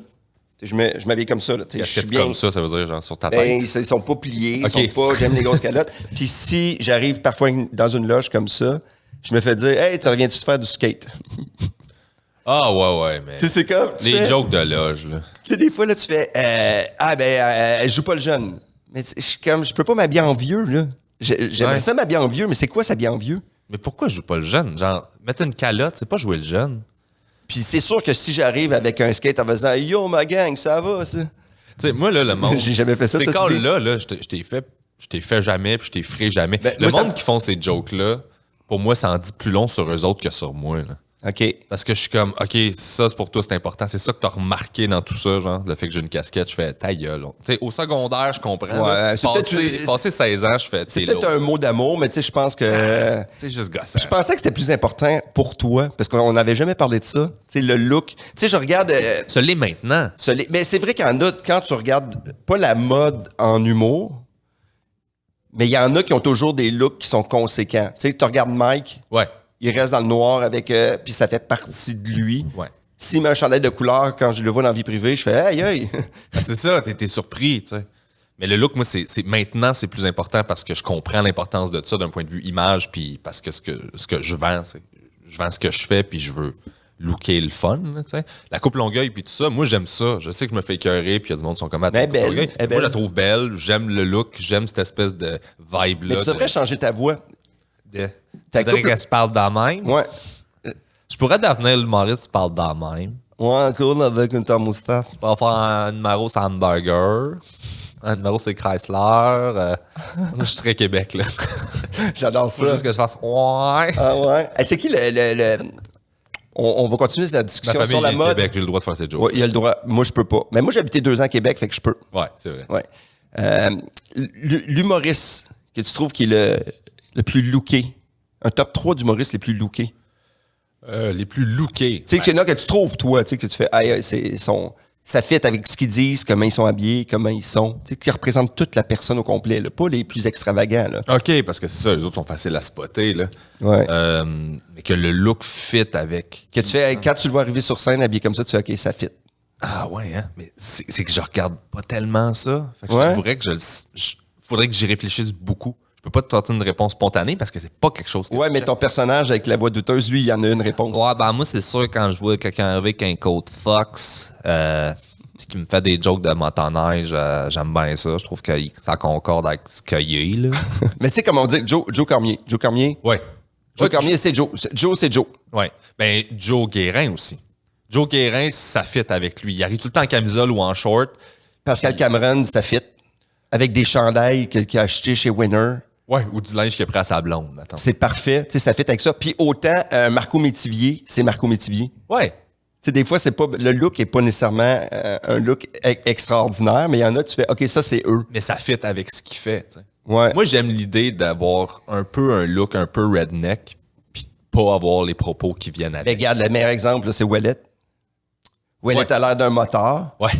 Je m'habille comme ça. Là, je suis Casquette bien. comme ça veut dire genre sur ta Ben, tête. ils sont pas pliés, Ok. ils sont pas. J'aime les grosses calottes. Puis si j'arrive parfois dans une loge comme ça, je me fais dire, hey, tu reviens-tu de faire du skate? Ah, ouais, mais. Tu sais, c'est comme. Les jokes de loge, là. Tu sais, des fois, là, tu fais elle joue pas le jeune. Mais je peux pas m'habiller en vieux, là. J'aimerais ça m'habiller en vieux, mais c'est quoi s'habiller en vieux? Mais pourquoi je joue pas le jeune? Genre, mettre une calotte, c'est pas jouer le jeune. Puis c'est sûr que si j'arrive avec un skate en faisant Yo, ma gang, ça va, ça. Tu sais, moi, là, le monde. J'ai jamais fait ça. Ces ça, calls-là, je t'ai fait jamais, puis je t'ai ferai jamais. Ben, le moi, monde qui font ces jokes-là, pour moi, ça en dit plus long sur eux autres que sur moi, là. OK. Parce que je suis comme, OK, ça, c'est pour toi, c'est important. C'est ça que t'as remarqué dans tout ça, genre, le fait que j'ai une casquette, je fais ta gueule. Tu sais, au secondaire, je comprends. Ouais, là. c'est Passé 16 ans, je fais, C'est peut-être un mot d'amour, mais tu sais, je pense que. C'est juste gossant. Je pensais que c'était plus important pour toi, parce qu'on n'avait jamais parlé de ça. Tu sais, le look. Tu sais, je regarde. Ça l'est maintenant. Mais c'est vrai qu'il y en a, quand tu regardes pas la mode en humour, mais il y en a qui ont toujours des looks qui sont conséquents. Tu sais, tu regardes Mike, Ouais. il reste dans le noir avec. Puis ça fait partie de lui. Ouais. S'il met un chandail de couleur, quand je le vois dans la vie privée, je fais aïe, aïe. Ben, c'est ça, t'es surpris, tu sais. Mais le look, moi, maintenant, c'est plus important parce que je comprends l'importance de ça d'un point de vue image, puis parce que ce que je vends, je vends ce que je fais, puis je veux looker le fun, là, tu sais. La coupe Longueuil, puis tout ça, moi, j'aime ça. Je sais que je me fais écœurer, puis il y a du monde qui sont comme Mais belle, Longueuil. elle est Moi, je la belle. trouve belle, j'aime le look, j'aime cette espèce de vibe-là. Mais tu devrais changer ta voix. Tu Ta voudrais coupe- qu'elle se parle dans la même? Ouais. Je pourrais devenir l'humoriste qui parle dans la même. Ouais, cool, avec une thermostat. Je pourrais faire un numéro sur hamburger. Un numéro c'est Chrysler. Moi, je suis très Québec, là. J'adore Faut ça. juste que je fasse ouais. Ah ouais. Hey, c'est qui On va continuer la Ma discussion famille sur la est mode. Québec, j'ai le droit de faire ces jokes. Ouais, il a le droit. Moi, je peux pas. Mais moi, j'ai habité 2 ans à Québec, fait que je peux. Ouais, c'est vrai. Ouais. L'humoriste que tu trouves qui est le plus looké. Un top 3 d'humoristes les plus lookés. Les plus lookés. Tu sais, qu'il y en a que tu trouves, toi, tu sais, que tu fais, aïe, ça fit avec ce qu'ils disent, comment ils sont habillés, comment ils sont. Tu sais, qui représentent toute la personne au complet, là. Pas les plus extravagants, là. OK, parce que c'est ça, les autres sont faciles à spotter, là. Ouais. Mais que le look fit avec. Que tu fais, quand tu le vois arriver sur scène habillé comme ça, tu fais, OK, ça fit. Ah ouais, hein? Mais c'est que je regarde pas tellement ça. Fait que Ouais. je t'avouerais que faudrait que j'y réfléchisse beaucoup. Je peux pas te sortir une réponse spontanée parce que c'est pas quelque chose que Ouais, je mais cherche. ton personnage avec la voix douteuse, lui, il y en a une réponse. Ouais, ben moi, c'est sûr, quand je vois quelqu'un arriver avec un coat Fox, pis qui me fait des jokes de motoneige, j'aime bien ça. Je trouve que ça concorde avec ce qu'il y a, là. Mais tu sais, comme on dit, Joe Cormier. Joe Cormier. Ouais. Joe Cormier, c'est Joe. Joe, c'est Joe. Ouais. Ben, Joe Guérin aussi. Joe Guérin, ça fit avec lui. Il arrive tout le temps en camisole ou en short. Pascal Cameron, ça fit. Avec des chandails qu'il a achetés chez Winner. Ouais, ou du linge qu'il a pris à sa blonde, attends. C'est parfait. Tu sais, ça fit avec ça. Puis autant, Marco Métivier, c'est Marco Métivier. Ouais. Tu sais, des fois, c'est pas, le look est pas nécessairement un look extraordinaire, mais il y en a, tu fais, OK, ça, c'est eux. Mais ça fit avec ce qu'il fait, tu sais. Ouais. Moi, j'aime l'idée d'avoir un peu un look un peu redneck, puis pas avoir les propos qui viennent Mais avec. regarde, le meilleur exemple, là, c'est Ouellet. Ouellet Ouais. a l'air d'un motard. Ouais.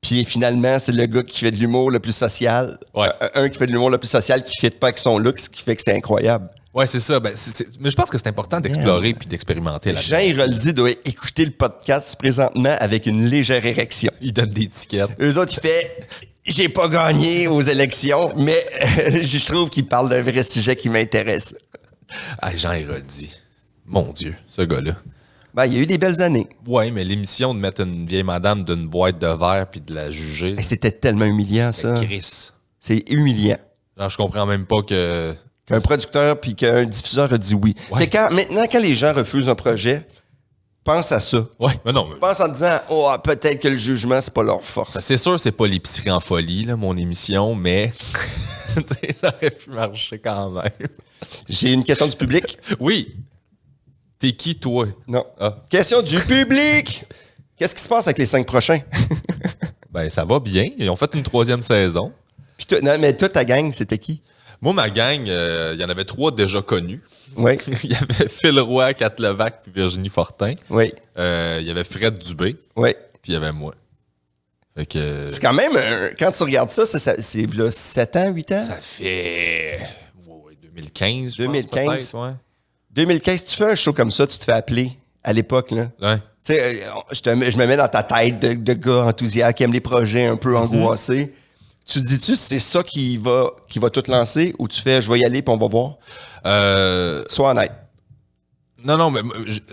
Puis finalement, c'est le gars qui fait de l'humour le plus social. Ouais. Un qui fait de l'humour le plus social qui ne fit pas avec son look, ce qui fait que c'est incroyable. Ouais, c'est ça. Ben, mais je pense que c'est important d'explorer puis d'expérimenter Jean Héroldi doit écouter le podcast présentement avec une légère érection. Il donne des tickets. Eux autres, il fait « J'ai pas gagné aux élections, mais je trouve qu'il parle d'un vrai sujet qui m'intéresse. Ah, Jean Héroldi. Mon Dieu, ce gars-là. » Ben, il y a eu des belles années. Ouais, mais l'émission de mettre une vieille madame d'une boîte de verre puis de la juger, Et c'était tellement humiliant, ça. Chris. C'est humiliant. Alors, je comprends même pas que... Qu'un producteur puis qu'un diffuseur a dit oui. Ouais. Fait que maintenant, quand les gens refusent un projet, pense à ça. Ouais, mais non. Mais... Pense en te disant « Oh, peut-être que le jugement, c'est pas leur force. C'est sûr, c'est pas l'épicerie en folie, là, mon émission, mais ça aurait pu marcher quand même. » J'ai une question du public. Oui. T'es qui, toi? Non. Ah. Question du public. Qu'est-ce qui se passe avec les 5 prochains? Ben, ça va bien. Ils ont fait une 3e saison. Puis toi, non, mais toi, ta gang, c'était qui? Moi, ma gang, il y en avait 3 déjà connus. Oui. Il y avait Phil Roy, Kat Levac puis Virginie Fortin. Oui. Il y avait Fred Dubé, Oui. puis il y avait moi. Fait que... C'est quand même, quand tu regardes ça, c'est là, 7 ans, 8 ans? Ça fait... ouais, 2015, je 2015. pense, peut-être, ouais. 2015, tu fais un show comme ça, tu te fais appeler à l'époque, là. Ouais. Tu sais, je me mets dans ta tête de gars enthousiastes qui aiment les projets un peu angoissés. Tu te dis-tu, c'est ça qui va tout lancer ou tu fais, je vais y aller puis on va voir? Sois honnête. Non, mais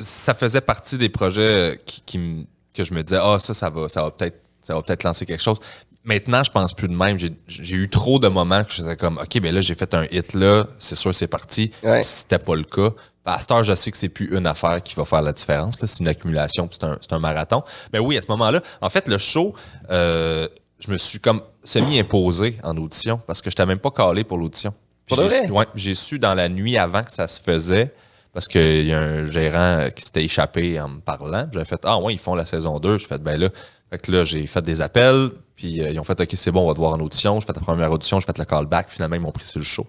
ça faisait partie des projets que je me disais, ça va peut-être lancer quelque chose. Maintenant, je pense plus de même. J'ai eu trop de moments que j'étais comme, OK, ben là, j'ai fait un hit là, c'est sûr, c'est parti. Ouais. C'était pas le cas. À cette heure, je sais que c'est plus une affaire qui va faire la différence. Là. C'est une accumulation, puis c'est un marathon. Mais oui, à ce moment-là, en fait, le show, je me suis comme semi-imposé en audition parce que je n'étais même pas calé pour l'audition. Puis Pour de vrai? j'ai su dans la nuit avant que ça se faisait parce qu'il y a un gérant qui s'était échappé en me parlant. J'avais fait, ils font la saison 2. Je fait, ben là, j'ai fait des appels, puis ils ont fait, OK, c'est bon, on va te voir en audition. J'ai fait la première audition, j'ai fait le callback. Finalement, ils m'ont pris sur le show.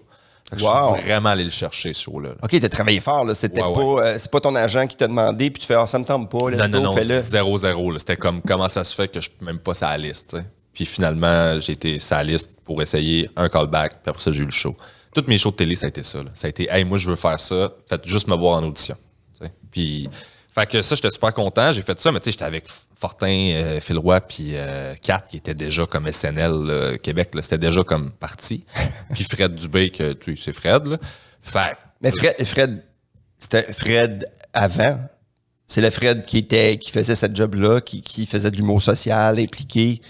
Je suis vraiment allé le chercher, ce show-là. OK, t'as travaillé fort, là. C'était pas, c'est pas ton agent qui t'a demandé, puis tu fais, ça me tente pas, là. Non, fais-le. 0-0. C'était comme, comment ça se fait que je suis même pas sur la liste, t'sais. Puis finalement, j'ai été sur la liste pour essayer un callback, puis après ça, j'ai eu le show. Tous mes shows de télé, ça a été ça, là. Ça a été, hey, moi, je veux faire ça, faites juste me voir en audition. T'sais. Puis, fait que ça, j'étais super content. J'ai fait ça, mais tu sais, j'étais avec Fortin, Phil Roy, puis Kat, qui était déjà comme SNL Québec. Là, c'était déjà comme parti. Puis Fred Dubé, que c'est Fred. Là. Fait. Mais Fred, c'était Fred avant. C'est le Fred qui faisait cette job-là, qui faisait de l'humour social, impliqué.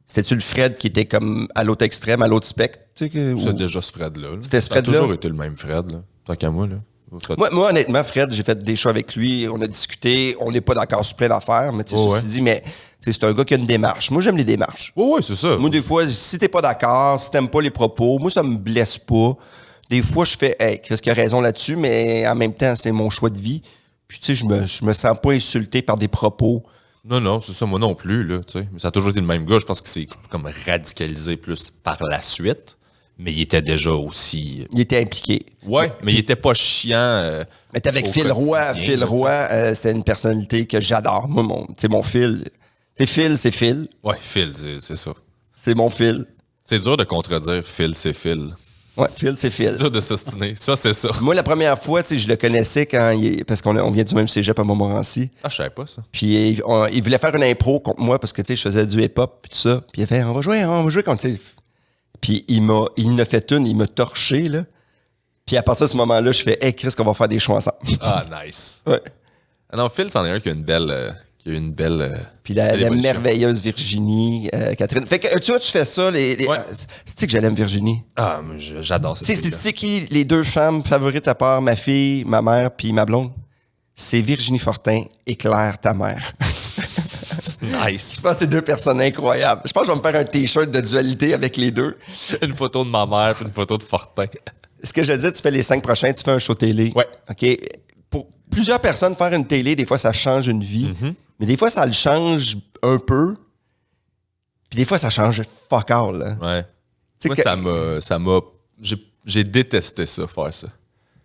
C'était-tu le Fred qui était comme à l'autre extrême, à l'autre spectre? Tu sais, c'est déjà ce Fred-là. Là. C'était ce Fred-là? Ça a Fred-là? toujours été le même Fred, là. Tant qu'à moi, là. Moi, honnêtement, Fred, j'ai fait des shows avec lui, on a discuté, on n'est pas d'accord sur plein d'affaires, mais tu sais, ceci dit, mais c'est un gars qui a une démarche. Moi, j'aime les démarches. Oui, c'est ça. Moi, des fois, si t'es pas d'accord, si t'aimes pas les propos, moi, ça me blesse pas. Des fois, je fais, hey, Chris qui a raison là-dessus, mais en même temps, c'est mon choix de vie. Puis, tu sais, je me sens pas insulté par des propos. Non, c'est ça, moi non plus, là, tu sais. Ça a toujours été le même gars. Je pense que c'est comme radicalisé plus par la suite. Mais il était déjà aussi. Il était impliqué. Ouais, mais il était pas chiant. Mais t'es avec Phil Roy. Phil Roy, c'était une personnalité que j'adore. Moi, mon Phil. C'est Phil. Ouais, Phil, c'est ça. C'est mon Phil. C'est dur de contredire Phil, c'est Phil. Ouais, Phil, c'est Phil. C'est dur de s'ostiner. Ça, c'est ça. Moi, la première fois, je le connaissais parce qu'on vient du même cégep à Montmorency. Ah, je savais pas ça. Puis il voulait faire une impro contre moi parce que je faisais du hip-hop puis tout ça. Puis il a fait, on va jouer contre ça. Puis il m'a fait il m'a torché, là. Puis à partir de ce moment-là, je fais, hey, Chris, qu'on va faire des choix ensemble. Ah, nice. Ouais. Ah non, Phil, c'en est un qui a une belle. Puis la merveilleuse Virginie, Catherine. Fait que tu vois, tu fais ça. Ouais. C'est que j'aime Virginie. Ah, mais j'adore ça. C'est qui les deux femmes favorites à part ma fille, ma mère, puis ma blonde? C'est Virginie Fortin et Claire, ta mère. Nice. Je pense que c'est deux personnes incroyables. Je pense que je vais me faire un T-shirt de dualité avec les deux. Une photo de ma mère puis une photo de Fortin. Ce que je dis, tu fais les 5 prochains, tu fais un show télé. Ouais. OK? Pour plusieurs personnes, faire une télé, des fois, ça change une vie. Mais des fois, ça le change un peu. Puis des fois, ça change fuck all. Là. Ouais. T'sais Moi, ça m'a. J'ai détesté ça, faire ça.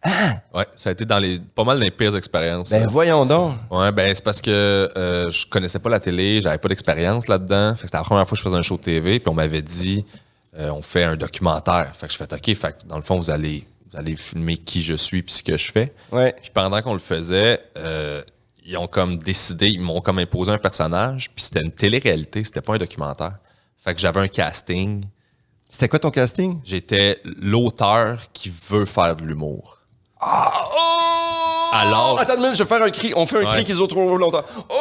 Ah! Ouais, ça a été pas mal dans les pires expériences. Ben voyons donc. Ouais, ben c'est parce que je connaissais pas la télé, j'avais pas d'expérience là-dedans. Fait que c'était la première fois que je faisais un show TV, puis on m'avait dit on fait un documentaire. Fait que je fais OK, fait que dans le fond, vous allez filmer qui je suis puis ce que je fais. Ouais. Puis pendant qu'on le faisait, ils ont comme décidé, ils m'ont comme imposé un personnage, puis c'était une télé-réalité, c'était pas un documentaire. Fait que j'avais un casting. C'était quoi ton casting? J'étais l'auteur qui veut faire de l'humour. Ah! Oh! Alors. Attends une minute, je vais faire un cri. On fait un cri qu'ils ont trop longtemps. Oh!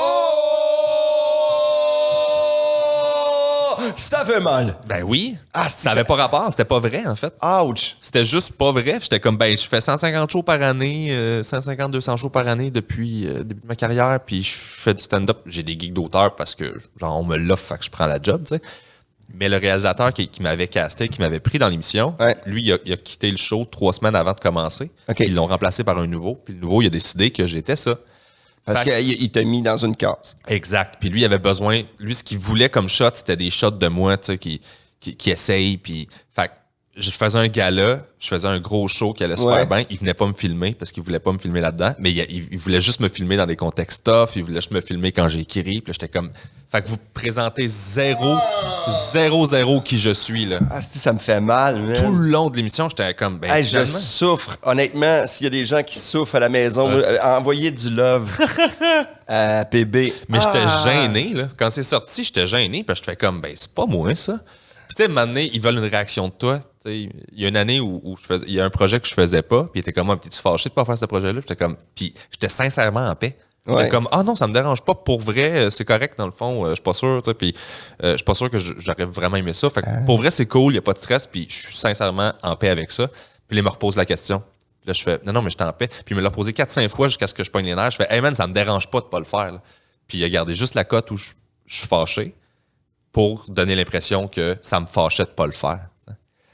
Ça fait mal. Ben oui. Ah, ça avait pas rapport, c'était pas vrai, en fait. Ouch. C'était juste pas vrai. J'étais comme, ben, je fais 150 shows par année, 150-200 shows par année depuis le début de ma carrière, puis je fais du stand-up. J'ai des gigs d'auteur parce que, genre, on me l'offre, fait que je prends la job, tu sais. Mais le réalisateur qui m'avait casté, qui m'avait pris dans l'émission, lui, il a quitté le show 3 semaines avant de commencer. Okay. Ils l'ont remplacé par un nouveau. Puis le nouveau, il a décidé que j'étais ça. Parce qu'il t'a mis dans une case. Exact. Puis lui, il avait besoin... Lui, ce qu'il voulait comme shot, c'était des shots de moi, tu sais, qui essayent. Puis... Fait que je faisais un gala, je faisais un gros show qui allait super bien. Il venait pas me filmer parce qu'il voulait pas me filmer là-dedans. Mais il voulait juste me filmer dans des contextes tough. Il voulait juste me filmer quand j'écris. Puis là, j'étais comme... Fait que vous présentez zéro qui je suis, là. Ah, ça me fait mal, man. Tout le long de l'émission, j'étais comme... Ben, hey, je souffre. Honnêtement, s'il y a des gens qui souffrent à la maison, envoyez du love à PB. Mais j'étais gêné, là. Quand c'est sorti, j'étais gêné. Puis je fais comme, ben, c'est pas moi, ça. Puis tu sais, maintenant, ils veulent une réaction de toi. Il y a une année où il y a un projet que je faisais pas, puis il était comme, ah, t'es-tu fâché de pas faire ce projet-là? Puis j'étais sincèrement en paix. J'étais comme, ah non, ça me dérange pas, pour vrai, c'est correct dans le fond, je suis pas sûr, tu sais, puis je suis pas sûr que j'aurais vraiment aimé ça. Fait que pour vrai, c'est cool, il y a pas de stress, puis je suis sincèrement en paix avec ça. Puis là, il me repose la question. Puis là, je fais, non, mais j'étais en paix. Puis il me l'a posé 4-5 fois jusqu'à ce que je pogne les nerfs. Je fais, hey man, ça me dérange pas de pas le faire, là. Puis il a gardé juste la cote où je suis fâché pour donner l'impression que ça me fâchait de pas le faire.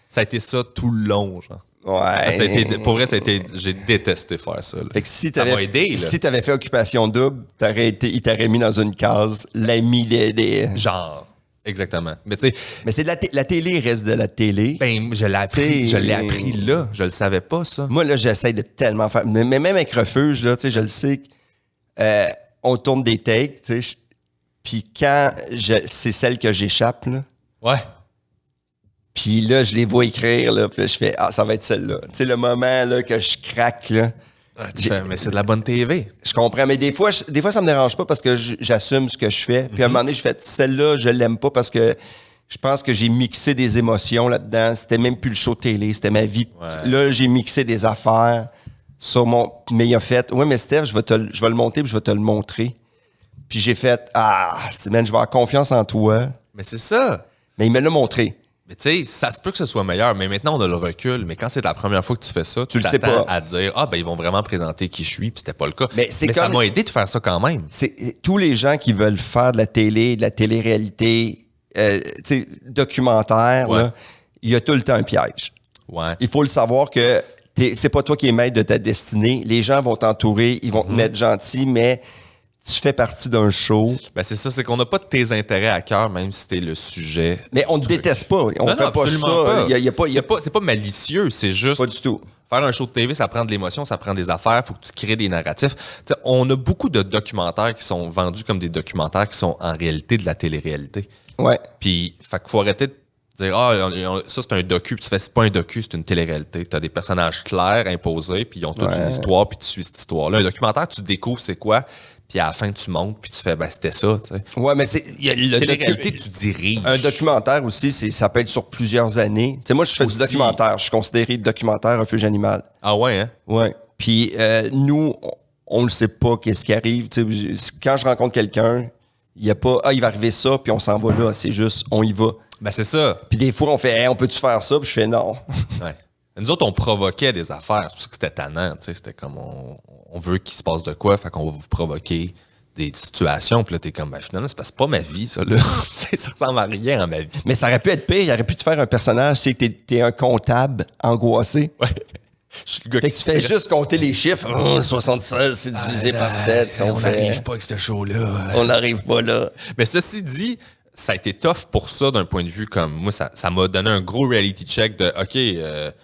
Ça a été ça tout le long, genre. Ouais. Pour vrai, j'ai détesté faire ça. Là. Fait que si ça m'a aidé. Là. Si t'avais fait occupation double, il t'aurait mis dans une case l'ami des... Genre, exactement. Mais tu sais... Mais c'est la télé reste de la télé. Ben, je l'ai appris là. Je le savais pas, ça. Moi, là, j'essaie de tellement faire... Mais même avec Refuge, là, tu sais, je le sais, on tourne des takes, tu sais, puis quand c'est celle que j'échappe, là... Ouais. Puis là, je les vois écrire, là, puis là, je fais, ah, ça va être celle-là. Tu sais, le moment là, que je craque, là. Mais c'est de la bonne TV. Je comprends, mais des fois, ça me dérange pas parce que j'assume ce que je fais. Puis à un moment donné, je fais, celle-là, je l'aime pas parce que je pense que j'ai mixé des émotions là-dedans. C'était même plus le show télé, c'était ma vie. Ouais. Là, j'ai mixé des affaires sur mon... Mais il a fait, ouais, mais Steph, je vais le monter puis je vais te le montrer. Puis j'ai fait, man, je vais avoir confiance en toi. Mais c'est ça. Mais il me l'a montré. Mais tu sais, ça se peut que ce soit meilleur, mais maintenant on a le recul. Mais quand c'est la première fois que tu fais ça, tu le sais t'attends pas. à dire, ben ils vont vraiment présenter qui je suis, puis c'était pas le cas. Mais ça m'a aidé de faire ça quand même. C'est tous les gens qui veulent faire de la télé, de la télé-réalité, documentaire, Ouais. là, il y a tout le temps un piège. Ouais. Il faut le savoir que c'est pas toi qui es maître de ta destinée. Les gens vont t'entourer, ils vont te mettre gentil, mais tu fais partie d'un show. Ben c'est ça, c'est qu'on n'a pas de tes intérêts à cœur, même si c'était le sujet. Mais on ne déteste pas. On Non, fait pas absolument ça. pas. Il y a pas, C'est pas malicieux, c'est juste. pas du tout. Faire un show de TV, ça prend de l'émotion, ça prend des affaires, faut que tu crées des narratifs. T'sais, on a beaucoup de documentaires qui sont vendus comme des documentaires qui sont en réalité de la télé-réalité. Ouais. Puis, fait qu'il faut arrêter de dire, ça c'est un docu, puis tu fais, c'est pas un docu, c'est une télé-réalité. T'as des personnages clairs, imposés, puis ils ont toute une histoire, puis tu suis cette histoire-là. Un documentaire, tu découvres c'est quoi, puis à la fin, tu montes, puis tu fais, ben c'était ça, tu sais. Ouais, mais Télé-réalité, tu diriges. Un documentaire aussi, ça peut être sur plusieurs années. Tu sais, moi, je fais Aussi. du documentaire. Je suis considéré documentaire refuge animal. Ah ouais, hein? Ouais. Puis nous, on ne sait pas qu'est-ce qui arrive. Tu sais, quand je rencontre quelqu'un, il y a pas il va arriver ça, puis on s'en va là. C'est juste, on y va. Ben c'est ça. Puis des fois, on fait, hey, on peut-tu faire ça? Puis je fais non. Ouais. Nous autres, on provoquait des affaires. C'est pour ça que c'était tannant. Tu sais, c'était comme on veut qu'il se passe de quoi, fait qu'on va vous provoquer des situations. Puis là, t'es comme, ben finalement, c'est pas ma vie, ça, là. Tu sais, ça ressemble à rien à ma vie. Mais ça aurait pu être pire. Il aurait pu te faire un personnage, c'est que t'es un comptable angoissé. Ouais. Je suis le gars Fait que qui tu fais stresse. juste compter les chiffres. 76, c'est divisé par 7. On n'arrive pas avec ce show-là. On n'arrive pas là. Mais ceci dit, ça a été tough pour ça d'un point de vue comme moi, ça m'a donné un gros reality check de OK,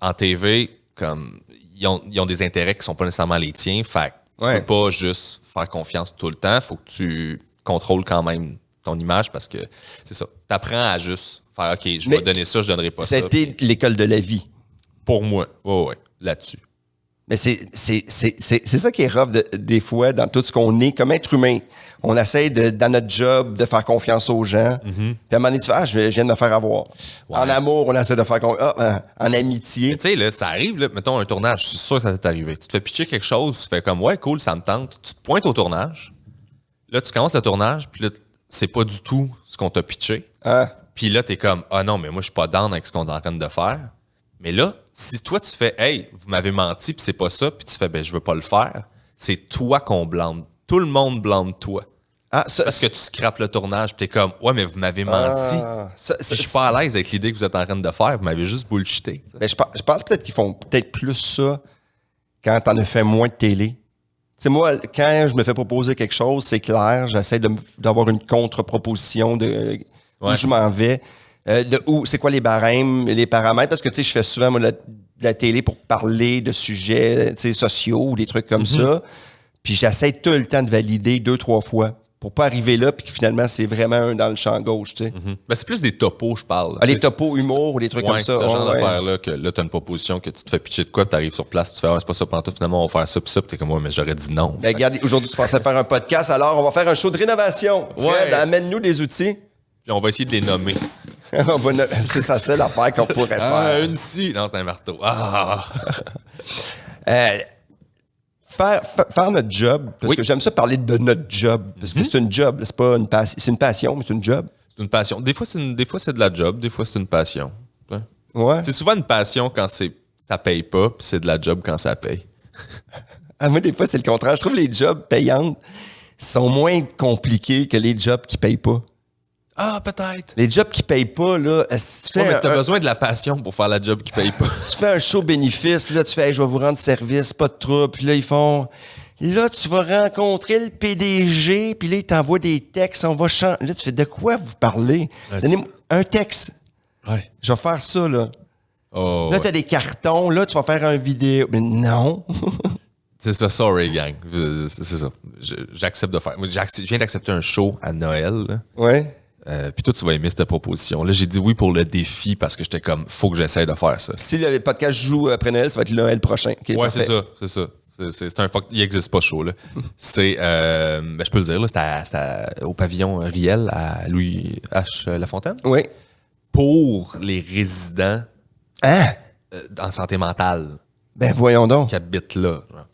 en TV, comme ils ont des intérêts qui sont pas nécessairement les tiens. Fait que tu peux pas juste faire confiance tout le temps. Faut que tu contrôles quand même ton image parce que c'est ça. T'apprends à juste faire OK, je vais donner ça, je donnerai pas ça. C'était l'école de la vie. Pour moi, ouais, là-dessus. Mais c'est ça qui est rough des fois dans tout ce qu'on est comme être humain. On essaie dans notre job de faire confiance aux gens. Puis à un moment donné, tu fais, je viens de me faire avoir. Ouais. En amour, on essaie de faire confiance. En amitié. Tu sais, là, ça arrive, là, mettons un tournage, je suis sûr que ça t'est arrivé. Tu te fais pitcher quelque chose, tu fais comme, ouais, cool, ça me tente. Tu te pointes au tournage. Là, tu commences le tournage, puis là, c'est pas du tout ce qu'on t'a pitché. Puis là, t'es comme, ah non, mais moi, je suis pas down avec ce qu'on est en train de faire. Mais là, si toi, tu fais, hey, vous m'avez menti, puis c'est pas ça, puis tu fais, ben, je veux pas le faire, c'est toi qu'on blâme. Tout le monde blâme toi. Parce que tu scrapes le tournage, puis t'es comme, ouais, mais vous m'avez menti. Je suis pas à l'aise avec l'idée que vous êtes en train de faire, vous m'avez juste bullshité. Ben, je pense peut-être qu'ils font peut-être plus ça quand t'en as fait moins de télé. Tu sais, moi, quand je me fais proposer quelque chose, c'est clair, j'essaie d'avoir une contre-proposition de où je m'en vais. C'est quoi les barèmes, les paramètres, parce que tu sais, je fais souvent moi, de la télé pour parler de sujets sociaux ou des trucs comme ça. Puis j'essaie tout le temps de valider 2-3 fois pour pas arriver là puis que finalement c'est vraiment un dans le champ gauche, tu sais. Ben, c'est plus des topos, je parle. Les topos humour ou des trucs comme ça. C'est ce genre d'affaire-là que là, t'as une proposition que tu te fais pitcher de quoi, puis t'arrives sur place, tu fais, c'est pas ça pantoute, finalement, on va faire ça, puis t'es comme, ouais, mais j'aurais dit non. Ben, regarde, aujourd'hui, tu pensais faire un podcast, alors on va faire un show de rénovation. Fred, amène-nous des outils. Puis on va essayer de les nommer. C'est ça seule affaire qu'on pourrait faire. Une scie. Non, c'est un marteau. Ah! Faire notre job, parce que j'aime ça parler de notre job, parce que c'est une job, là, c'est pas une passion. C'est une passion, mais c'est une job. C'est une passion. Des fois, c'est de la job. Des fois, c'est une passion. Ouais. C'est souvent une passion quand ça paye pas, puis c'est de la job quand ça paye. Moi, des fois, c'est le contraire. Je trouve que les jobs payantes sont moins compliqués que les jobs qui payent pas. Ah, peut-être. Les jobs qui payent pas, là, si tu fais Mais t'as besoin de la passion pour faire la job qui paye pas. tu fais un show bénéfice, là, tu fais hey, je vais vous rendre service, pas de trouble. Puis là, ils font là, tu vas rencontrer le PDG, puis là, ils t'envoient des textes, on va changer. Là, tu fais de quoi vous parlez? Donnez-moi un texte. Ouais. Je vais faire ça, là. Oh, Là, t'as des cartons, là, tu vas faire un vidéo. Mais non. c'est ça, sorry, gang. C'est ça. J'accepte de faire. Moi, je viens d'accepter un show à Noël. Là. Ouais. Puis toi, tu vas aimer cette proposition. Là, j'ai dit oui pour le défi parce que j'étais comme, faut que j'essaie de faire ça. Si le podcast joue après Noël, ça va être Noël prochain. Okay, Ouais, parfait. c'est ça. C'est un fuck. Il n'existe pas ce show, là. C'est, je peux le dire, là, c'était au pavillon Riel à Louis H. Lafontaine. Oui. Pour les résidents Hein? en santé mentale Ben, voyons donc. qui habitent là. Genre.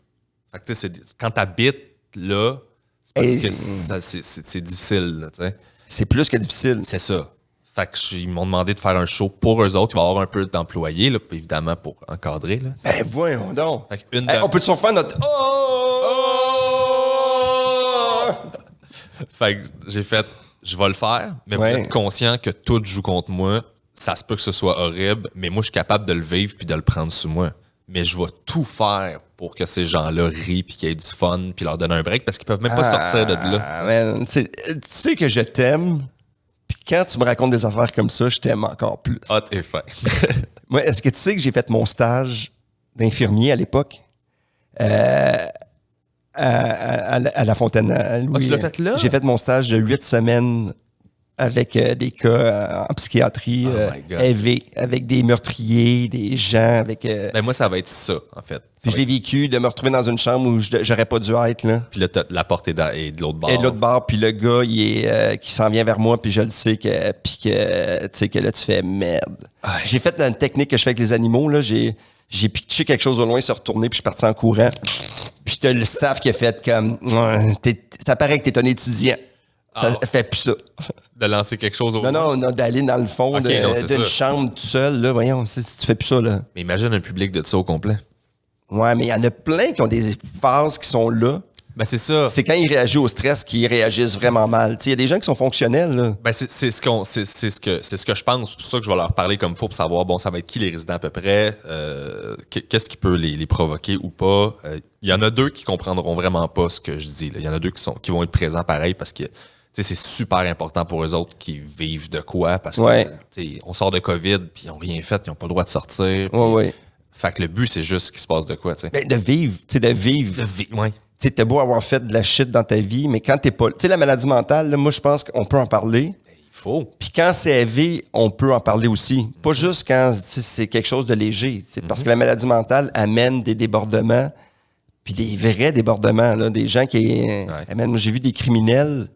Fait que, tu sais, quand t'habites là, c'est parce Et que c'est difficile, là, tu sais. C'est plus que difficile. C'est ça. Fait que ils m'ont demandé de faire un show pour eux autres. Il va y avoir un peu d'employés, là, évidemment, pour encadrer. Là. Ben, voyons donc. Fait que On peut-tu faire notre... Oh! Fait que j'ai fait, je vais le faire, mais Ouais. vous êtes conscient que tout joue contre moi. Ça se peut que ce soit horrible, mais moi, je suis capable de le vivre puis de le prendre sous moi. Mais je vais tout faire pour que ces gens-là rient puis qu'ils aient du fun puis leur donner un break parce qu'ils peuvent même pas sortir de là. Ah, man, tu sais que je t'aime, puis quand tu me racontes des affaires comme ça, je t'aime encore plus. Hot et fin. Moi, est-ce que tu sais que j'ai fait mon stage d'infirmier à l'époque? À La Fontaine. À Louis. tu l'as fait là? J'ai fait mon stage de 8 semaines avec des cas en psychiatrie my God. élevés, avec des meurtriers, des gens, avec... Ben moi, ça va être ça, en fait. puis je l'ai vécu, de me retrouver dans une chambre où j'aurais pas dû être, là. Puis là, la porte est de l'autre bord. Et de l'autre bord, puis le gars, il est qui s'en vient vers moi, puis je le sais que, puis que, tu sais, que là, tu fais merde. Aïe. J'ai fait une technique que je fais avec les animaux, là, j'ai pitché quelque chose au loin, se retourné, puis je suis parti en courant. Puis t'as le staff qui a fait comme, ouais, ça paraît que t'es un étudiant. Ça fait plus ça. De lancer quelque chose au Non, d'aller dans le fond Ok, non, c'est d'une ça. chambre tout seul, là, voyons, tu fais plus ça, là. Mais imagine un public de ça au complet. Ouais, mais il y en a plein qui ont des phases qui sont là. Ben c'est ça. C'est quand ils réagissent au stress qu'ils réagissent vraiment mal. Il y a des gens qui sont fonctionnels, là. Ben c'est ce que je pense. C'est pour ça que je vais leur parler comme il faut pour savoir, bon, ça va être qui les résidents à peu près, qu'est-ce qui peut les provoquer ou pas. Il y en a deux qui comprendront vraiment pas ce que je dis. Il y en a deux qui vont être présents pareil parce que c'est super important pour eux autres qui vivent de quoi parce que Ouais. on sort de COVID puis ils n'ont rien fait, ils n'ont pas le droit de sortir. Puis, Ouais. Fait que le but, c'est juste qu'il se passe de quoi, tu sais. Ben, de vivre, tu sais, de vivre. Ouais. Tu sais, t'as beau avoir fait de la shit dans ta vie, mais quand t'es pas... Tu sais, la maladie mentale, là, moi, je pense qu'on peut en parler. Il faut. Puis quand c'est élevé, on peut en parler aussi. Pas juste quand tu sais, c'est quelque chose de léger. Tu sais, parce que la maladie mentale amène des débordements, puis des vrais débordements, là, des gens qui... amènent... Moi, j'ai vu des criminels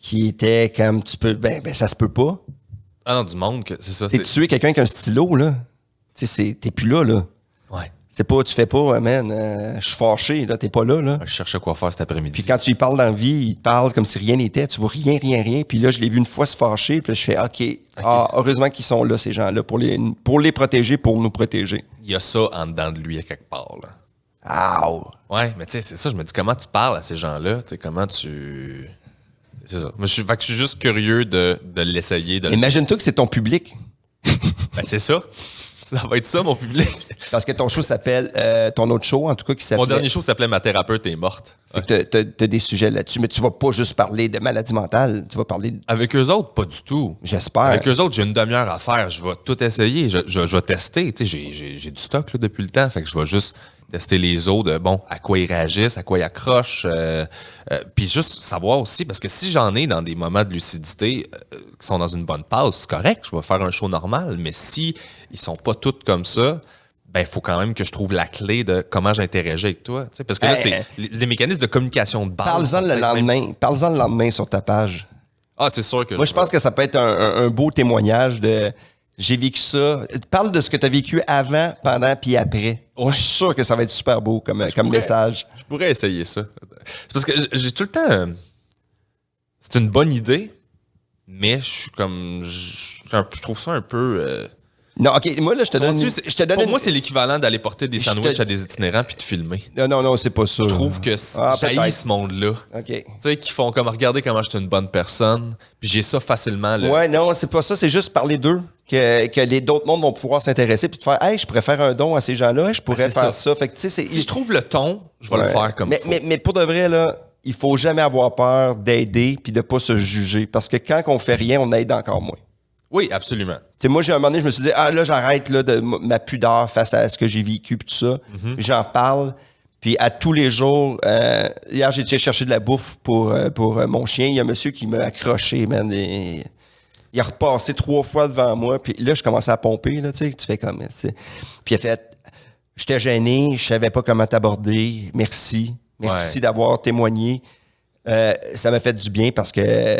qui étaient comme, tu peux... Ben ça se peut pas. Ah non, du monde, c'est ça. T'es tué quelqu'un avec un stylo, là. Tu sais, t'es plus là, là. Ouais. C'est pas, tu fais pas, man, je suis fâché, là, t'es pas là, là. Je cherchais quoi faire cet après-midi. Puis quand tu lui parles dans la vie, il te parle comme si rien n'était, tu vois rien. Puis là, je l'ai vu une fois se fâcher, puis là, je fais, OK. Heureusement qu'ils sont là, ces gens-là, pour les protéger, pour nous protéger. Il y a ça en dedans de lui à quelque part, là. Ow! Ouais, mais tu sais, c'est ça, je me dis, comment tu parles à ces gens-là? Tu sais, comment tu... C'est ça. Moi, je suis juste curieux de l'essayer. Imagine-toi que c'est ton public. Ben, c'est ça. Ça va être ça, mon public. Parce que ton show s'appelle, ton autre show, en tout cas, qui s'appelle... Mon dernier show s'appelait Ma thérapeute est morte. Fait que t'as des sujets là-dessus, mais tu vas pas juste parler de maladie mentale, tu vas parler... Avec eux autres, pas du tout. J'espère. Avec eux autres, j'ai une demi-heure à faire. Je vais tout essayer. Je vais tester. Tu sais, j'ai du stock là, depuis le temps. Fait que je vais juste tester les os de, bon, à quoi ils réagissent, à quoi ils accrochent. Puis juste savoir aussi, parce que si j'en ai dans des moments de lucidité qui sont dans une bonne passe, c'est correct, je vais faire un show normal. Mais si ils sont pas tous comme ça, ben il faut quand même que je trouve la clé de comment j'interagis avec toi. Tu sais, parce que là, c'est les mécanismes de communication de base. Parle-en le lendemain sur ta page. Ah, c'est sûr que Moi, je pense que ça peut être un beau témoignage de j'ai vécu ça. Parle de ce que tu as vécu avant, pendant puis après. Moi, je suis sûr que ça va être super beau comme message. Je pourrais essayer ça. C'est parce que j'ai tout le temps... c'est une bonne idée, mais je suis comme... Je trouve ça un peu... Non, OK, moi, là, je te donne... Pour moi, c'est l'équivalent d'aller porter des sandwichs à des itinérants puis de filmer. Non, c'est pas ça. Je trouve que j'haïs ce monde-là. OK. Tu sais, qui font comme regarder comment je suis une bonne personne, puis j'ai ça facilement. Là. Ouais, non, c'est pas ça. C'est juste parler d'eux que les d'autres mondes vont pouvoir s'intéresser puis te faire, hey, je pourrais faire un don à ces gens-là, hey, je pourrais faire ça. Fait que, tu sais, si je trouve le ton, je vais le faire comme ça. Mais pour de vrai, là, il faut jamais avoir peur d'aider puis de pas se juger. Parce que quand on fait rien, on aide encore moins. Oui, absolument. Tu sais, moi, j'ai un moment donné, je me suis dit, là, j'arrête là, de ma pudeur face à ce que j'ai vécu puis tout ça. J'en parle. Puis à tous les jours, hier, j'ai été chercher de la bouffe pour mon chien. Il y a un monsieur qui m'a accroché, man. Il a repassé 3 fois devant moi. Puis là, je commençais à pomper, là, tu sais, tu fais comme... T'sais. Puis il a fait, j'étais gêné, je savais pas comment t'aborder. Merci d'avoir témoigné. Ça m'a fait du bien parce que...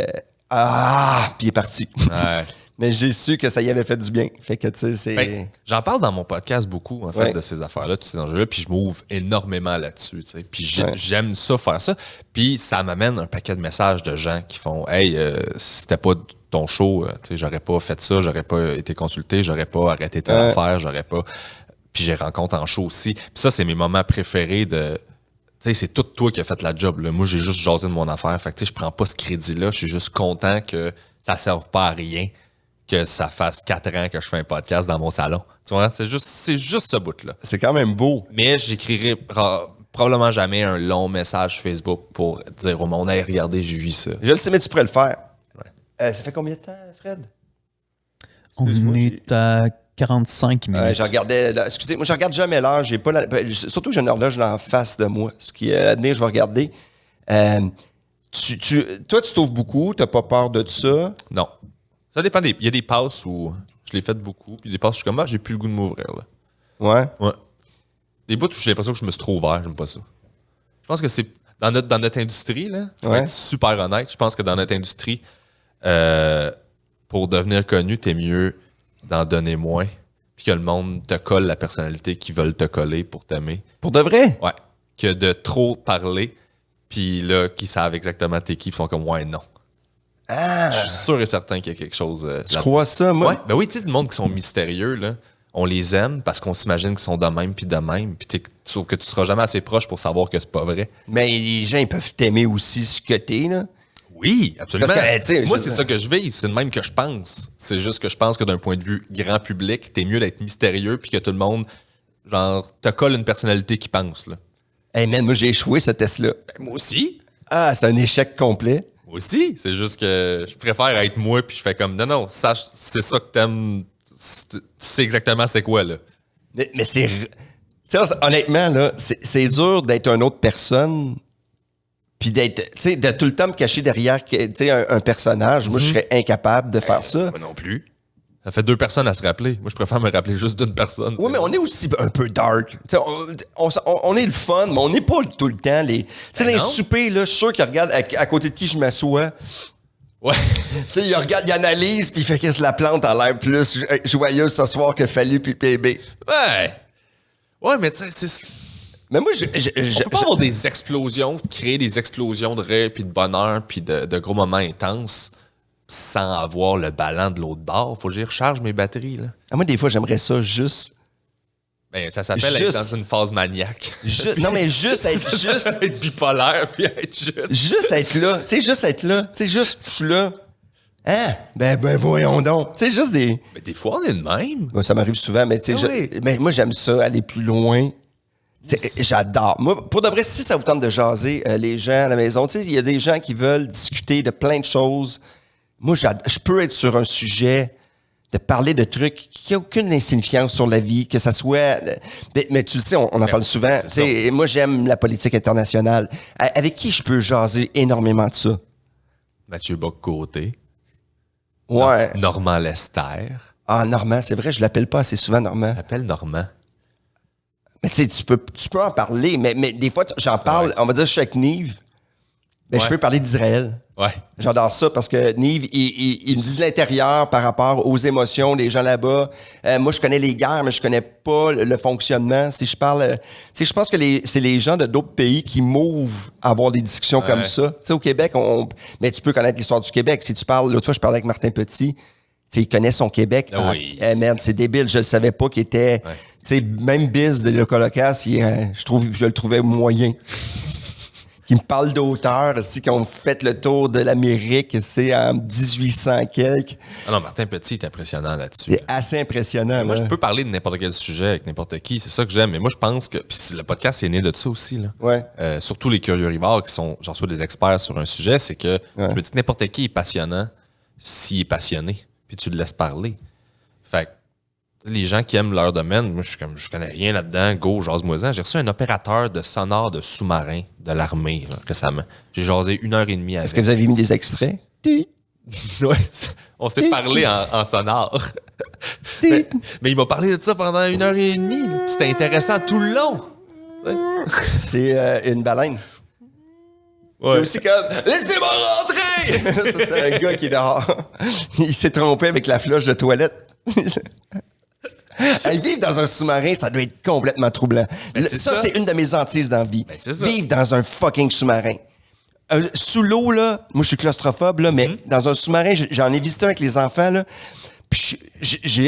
puis il est parti. Ouais. Mais j'ai su que ça y avait fait du bien. Fait que, tu sais, c'est... Ben, j'en parle dans mon podcast beaucoup, en fait, de ces affaires-là, tous ces enjeux-là, puis je m'ouvre énormément là-dessus, tu sais. Puis j'aime ça, faire ça. Puis ça m'amène un paquet de messages de gens qui font « Hey, si c'était pas ton show, tu sais, j'aurais pas fait ça, j'aurais pas été consulté, j'aurais pas arrêté telle affaire, j'aurais pas... » Puis j'ai rencontré en show aussi. Puis ça, c'est mes moments préférés de... Tu sais, c'est tout toi qui as fait la job, là. Moi, j'ai juste jasé de mon affaire. Fait que, tu sais, je prends pas ce crédit-là. Je suis juste content que ça serve pas à rien, que ça fasse 4 ans que je fais un podcast dans mon salon. Tu vois, c'est juste ce bout-là. C'est quand même beau. Mais j'écrirai probablement jamais un long message Facebook pour dire au monde, hey, regardez, j'ai vu ça. Je le sais, mais tu pourrais le faire. Ça fait combien de temps, Fred? On est à 45 minutes. Je regardais, excusez, moi, je regarde jamais l'heure. J'ai pas surtout que j'ai une horloge en face de moi. Ce qui est à venir, je vais regarder. Toi, tu t'ouvres beaucoup, t'as pas peur de ça? Non. Ça dépend. Il y a des passes où je l'ai fait beaucoup, puis des passes où je suis comme, j'ai plus le goût de m'ouvrir, là. Ouais. Des bouts où j'ai l'impression que je me suis trop ouvert, j'aime pas ça. Je pense que c'est dans notre industrie, là, je vais être super honnête, je pense que dans notre industrie, pour devenir connu, t'es mieux d'en donner moins, puis que le monde te colle la personnalité qu'ils veulent te coller pour t'aimer. Pour de vrai? Ouais. Que de trop parler, puis là, qu'ils savent exactement t'es qui, puis sont comme, ouais, non. Je suis sûr et certain qu'il y a quelque chose. Tu crois ça, moi? Ouais. Ben oui, tu sais, le monde qui sont mystérieux, là, on les aime parce qu'on s'imagine qu'ils sont de même, puis sauf que tu seras jamais assez proche pour savoir que c'est pas vrai. Mais les gens, ils peuvent t'aimer aussi ce que t'es, là. Oui, absolument. Parce que, moi, c'est ça que je vis. C'est le même que je pense. C'est juste que je pense que d'un point de vue grand public, t'es mieux d'être mystérieux puis que tout le monde, genre, te colle une personnalité qui pense, là. Hey man, moi, j'ai échoué ce test-là. Ben, moi aussi. C'est un échec complet. Moi aussi. C'est juste que je préfère être moi puis je fais comme, non, sache, c'est ça que t'aimes. Tu sais exactement c'est quoi, là. Mais c'est... Tu sais, honnêtement, là, c'est dur d'être une autre personne puis d'être... Tu sais, de tout le temps me cacher derrière, tu sais, un personnage. Moi, je serais incapable de faire ça. Moi non plus. Ça fait 2 personnes à se rappeler. Moi, je préfère me rappeler juste d'une personne. Oui, mais on est aussi un peu dark. On est le fun, mais on n'est pas tout le temps les... Tu sais, les soupers, là, je suis sûr qu'ils regardent à côté de qui je m'assois. Ouais. Tu sais, il regarde, il analyse, puis il fait que la plante a l'air plus joyeuse ce soir que Fallu puis PB. Ouais. Ouais, mais tu sais, c'est... Mais moi, on peut pas avoir des explosions, créer des explosions de rire, puis de bonheur, puis de gros moments intenses sans avoir le ballon de l'autre bord. Faut que j'y recharge mes batteries, là. Moi, des fois, j'aimerais ça juste... Ben, ça s'appelle être dans une phase maniaque. Non, mais juste être juste... être bipolaire, puis être juste... Juste être là. Tu sais, juste être là. Tu sais, juste, je suis là. Hein? Ben, voyons donc. Tu sais, juste des... Mais des fois, on est de même. Moi, ça m'arrive souvent, mais tu sais, mais moi, j'aime ça, aller plus loin. J'adore. Moi, pour de vrai, si ça vous tente de jaser, les gens à la maison, tu sais, il y a des gens qui veulent discuter de plein de choses. Moi, je peux être sur un sujet, de parler de trucs qui n'ont aucune insignifiance sur la vie, que ça soit... Mais tu le sais, on en parle souvent. Tu sais, moi, j'aime la politique internationale. Avec qui je peux jaser énormément de ça? Mathieu Bock-Côté. Ouais. Normand Lester. Normand, c'est vrai, je l'appelle pas assez souvent, Normand. Appelle Normand. Mais tu sais, tu peux en parler, mais des fois, j'en parle, on va dire, je suis avec Nive, Ben, je peux parler d'Israël. Ouais. J'adore ça parce que Nive, il me dit de l'intérieur par rapport aux émotions des gens là-bas. Moi, je connais les guerres, mais je connais pas le fonctionnement. Si je parle, tu sais, je pense que c'est les gens de d'autres pays qui m'ouvrent à avoir des discussions comme ça. Tu sais, au Québec, mais tu peux connaître l'histoire du Québec. Si tu parles, l'autre fois, je parlais avec Martin Petit. Tu sais, il connaît son Québec. Oui. Merde, c'est débile. Je ne savais pas qu'il était. Tu sais, même Biz de Locolocasse, je le trouvais moyen. Qui me parle d'auteurs aussi qui ont fait le tour de l'Amérique, c'est en 1800 quelques. Ah non, Martin Petit est impressionnant là-dessus. C'est assez impressionnant. Moi, je peux parler de n'importe quel sujet avec n'importe qui, c'est ça que j'aime. Mais moi, je pense que. Puis le podcast est né de ça aussi, là. Ouais. Surtout les curieux rivards qui sont, j'en sois des experts sur un sujet, c'est que je me dis que n'importe qui est passionnant s'il est passionné. Puis tu le laisses parler. Fait que les gens qui aiment leur domaine, moi, je connais rien là-dedans, go, jase-moi-en. J'ai reçu un opérateur de sonore de sous-marin de l'armée là, récemment. J'ai jasé 1h30 avec. Est-ce que vous avez mis des extraits? Ouais, on s'est parlé en sonore. mais il m'a parlé de ça pendant 1h30. C'était intéressant tout le long. C'est une baleine. Ouais. Mais aussi comme « Laissez-moi rentrer! » Ça, c'est un gars qui est dehors. Il s'est trompé avec la floche de toilette. Vivre dans un sous-marin, ça doit être complètement troublant. Ben, Ça, c'est une de mes hantises dans la vie. Ben, c'est ça. Vivre dans un fucking sous-marin. Sous l'eau, là, moi, je suis claustrophobe, là, mais dans un sous-marin, j'en ai visité un avec les enfants, là. Puis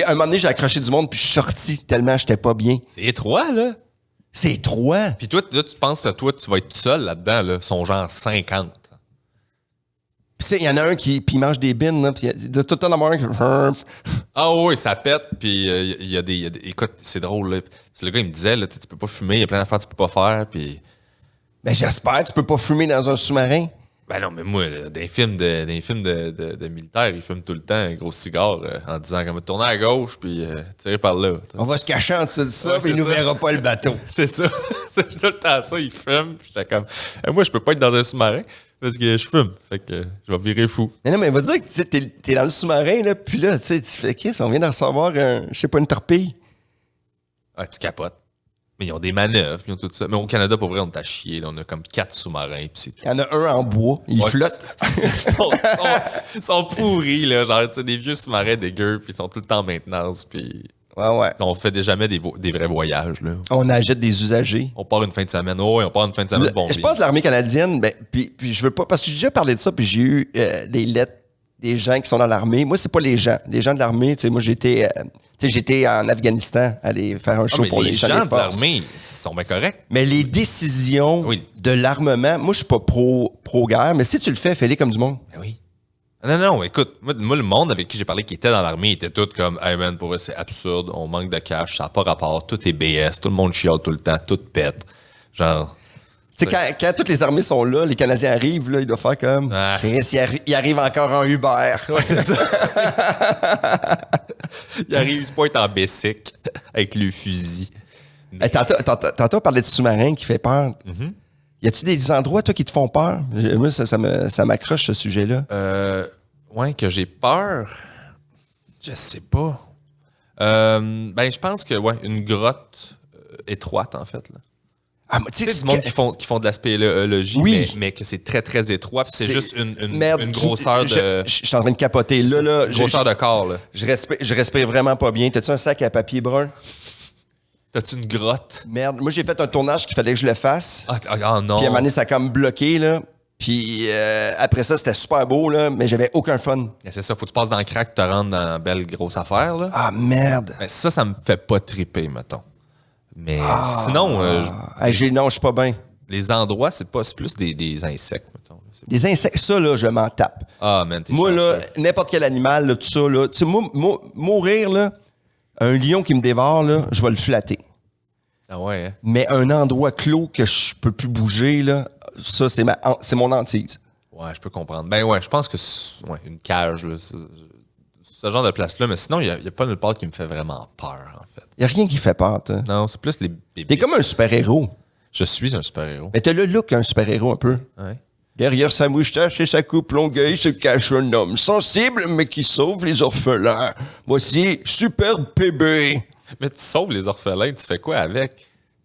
un moment donné, j'ai accroché du monde, puis je suis sorti tellement j'étais pas bien. C'est étroit, là. C'est étroit. Puis toi, là, tu penses que toi, tu vas être seul là-dedans, là. Ils sont genre 50. Puis tu sais, il y en a un qui mange des bines, là, puis il y a tout le temps dans un qui... Ah oui, ça pète, puis il y a des... Écoute, c'est drôle, là. Le gars, il me disait, là, tu peux pas fumer, il y a plein d'affaires que tu peux pas faire, puis... Ben j'espère, tu peux pas fumer dans un sous-marin. Ben non, mais moi, là, dans les films de militaires, ils fument tout le temps un gros cigare en disant comme tourner à gauche, puis tirer par là. T'sais. On va se cacher en dessous de ça, Ouais, puis il nous c'est ça. verra pas le bateau. C'est ça. C'est tout le temps ça, ils fument, puis j'étais comme... moi, je peux pas être dans un sous-marin, parce que je fume, fait que je vais virer fou. Non, mais on va dire que t'es dans le sous-marin, là, puis là, tu sais, tu fais qu'est-ce on vient de recevoir, je sais pas, une torpille. Ah, tu capotes. Mais ils ont des manœuvres, ils ont tout ça. Mais au Canada, pour vrai, on est à chier. Là. On a comme 4 sous-marins, puis c'est tout. Il y en a un en bois, il flotte. Ils sont pourris, là. Genre, tu sais, des vieux sous-marins dégueux, puis ils sont tout le temps en maintenance, puis... Ouais. On fait jamais des vrais voyages, là. On achète des usagers. On part une fin de semaine. Oh, on part une fin de semaine, bon. Je pense que l'armée canadienne, ben, puis je veux pas, parce que j'ai déjà parlé de ça, puis j'ai eu des lettres des gens qui sont dans l'armée. Moi, c'est pas les gens. Les gens de l'armée, tu sais, moi, j'étais en Afghanistan, aller faire un show pour les gens de l'armée sont bien corrects. Mais les décisions de l'armement, moi, je suis pas pro-guerre, mais si tu le fais, fais-les comme du monde. Ben oui. Non, écoute, moi, le monde avec qui j'ai parlé qui était dans l'armée était tout comme « Hey man, pour eux, c'est absurde, on manque de cash, ça n'a pas rapport, tout est BS, tout le monde chiale tout le temps, tout pète. » Genre... Tu sais, quand toutes les armées sont là, les Canadiens arrivent, là, ils doivent faire comme... Ah. Il arrive encore en Uber. Ouais, c'est ça. Il arrive, il se pointe en Bessic avec le fusil. Hey, tantôt, on parlait de sous-marin qui fait peur. Y a-tu des endroits, toi, qui te font peur? Moi, ça m'accroche, ce sujet-là. Ouais, que j'ai peur. Je sais pas. Ben, je pense que, ouais, une grotte étroite, en fait, là. Ah, Tu sais, du monde qui font de la spéléologie, mais que c'est très, très étroit. C'est juste une grosseur de... Je suis en train de capoter. Là, grosseur de corps, là. Je respire vraiment pas bien. T'as-tu un sac à papier brun? T'as-tu une grotte? Merde. Moi, j'ai fait un tournage qu'il fallait que je le fasse. Ah non. Puis à un moment donné, ça a comme bloqué, là. Puis après ça, c'était super beau, là, mais j'avais aucun fun. C'est ça, faut que tu passes dans le crack, tu te rentres dans une belle grosse affaire, là. Ah, merde. Ben, ça me fait pas triper, mettons. Mais sinon... non, je suis pas bien. Les endroits, c'est plus des insectes, mettons. Des insectes, ça, là, je m'en tape. Ah, man, t'es moi, chanceux. là, n'importe quel animal, là, tout ça, là, tu sais, mourir, là, un lion qui me dévore, là, je vais le flatter. Ah ouais, hein? Mais un endroit clos que je peux plus bouger, là, ça, c'est mon hantise. Ouais, je peux comprendre. Ben ouais, je pense que une cage, là, ce genre de place-là. Mais sinon, il n'y a pas nulle part qui me fait vraiment peur, en fait. Il n'y a rien qui fait peur, toi. Non, c'est plus les bébés. T'es comme un super-héros. Je suis un super-héros. Mais t'as le look d'un super-héros, un peu. Ouais. Derrière sa moustache et sa coupe longueuil se cache un homme sensible, mais qui sauve les orphelins. Voici Super Bébé. Mais tu sauves les orphelins, tu fais quoi avec?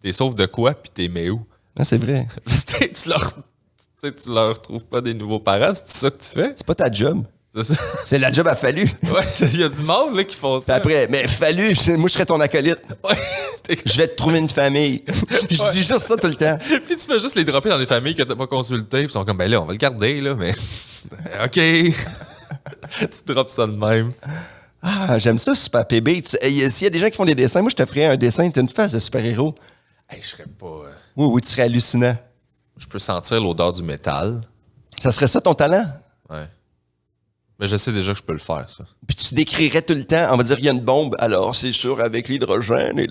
T'es sauves de quoi, puis t'es mets où? Ah, c'est vrai. tu Tu sais, tu leur trouves pas des nouveaux parents, c'est ça que tu fais? C'est pas ta job. C'est ça? C'est la job à Fallu. Ouais, il y a du monde là, qui font Puis ça. après, mais Fallu, moi, je serais ton acolyte. Ouais. Je vais te trouver une famille. Je dis juste ça tout le temps. Puis tu fais juste les dropper dans des familles que t'as pas consultées, puis ils sont comme, ben là, on va le garder, là, mais. OK. Tu drops ça de même. Ah, j'aime ça, Super PB. S'il y a des gens qui font des dessins, moi, je te ferais un dessin, t'as une face de super-héros. Hey, je serais pas. Oui, oui, tu serais hallucinant. Je peux sentir l'odeur du métal. Ça serait ça ton talent? Ouais. Mais je sais déjà que je peux le faire, ça. Puis tu décrirais tout le temps, on va dire, il y a une bombe, alors c'est sûr, avec l'hydrogène.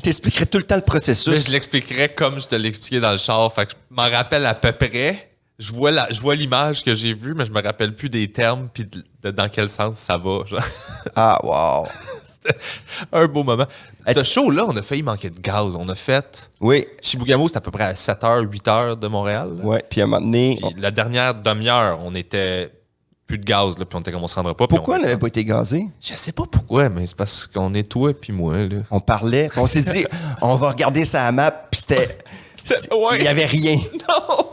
T'expliquerais tout le temps le processus. Mais je l'expliquerais comme je te l'expliquais dans le char. Fait que je m'en rappelle à peu près. Je vois l'image que j'ai vue, mais je me rappelle plus des termes puis dans quel sens ça va. Genre. Ah, wow. C'était un beau moment. Ce show-là, on a failli manquer de gaz. On a fait... Oui. Chibougamau, c'est à peu près à 7h, 8h de Montréal. Oui, puis à un moment donné... Puis la dernière demi-heure, on était... plus de gaz, là, puis on était comme on se rendra pas. Pourquoi on n'avait pas été gazé? Je sais pas pourquoi, mais c'est parce qu'on est toi puis moi, là. On parlait, on s'est dit, on va regarder sa map, puis c'était... Ouais. Il y avait rien. Non!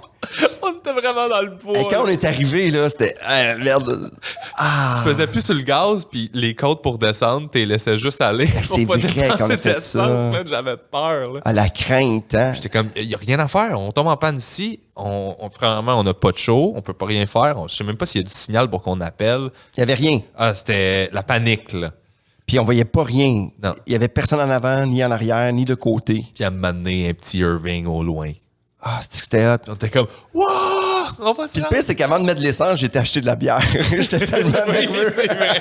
On était vraiment dans le bois. Et quand on est arrivé, là, c'était... Ah, merde. Ah. Tu pesais plus sur le gaz, puis les côtes pour descendre, t'es laissé juste aller. C'est vrai qu'on a fait ça. J'avais peur, là. Ah, la crainte, hein? J'étais comme, il y a rien à faire. On tombe en panne ici. Premièrement, on n'a pas de show. On peut pas rien faire. Je sais même pas s'il y a du signal pour qu'on appelle. Il y avait rien. Ah, c'était la panique, là. Puis on voyait pas rien. Non. Il y avait personne en avant, ni en arrière, ni de côté. Puis à m'amener un petit Irving au loin. Ah, c'était hot. On était comme, wow! On va se Puis le rendre. pire, c'est qu'avant de mettre de l'essence, j'étais acheté de la bière. J'étais tellement nerveux. C'est vrai.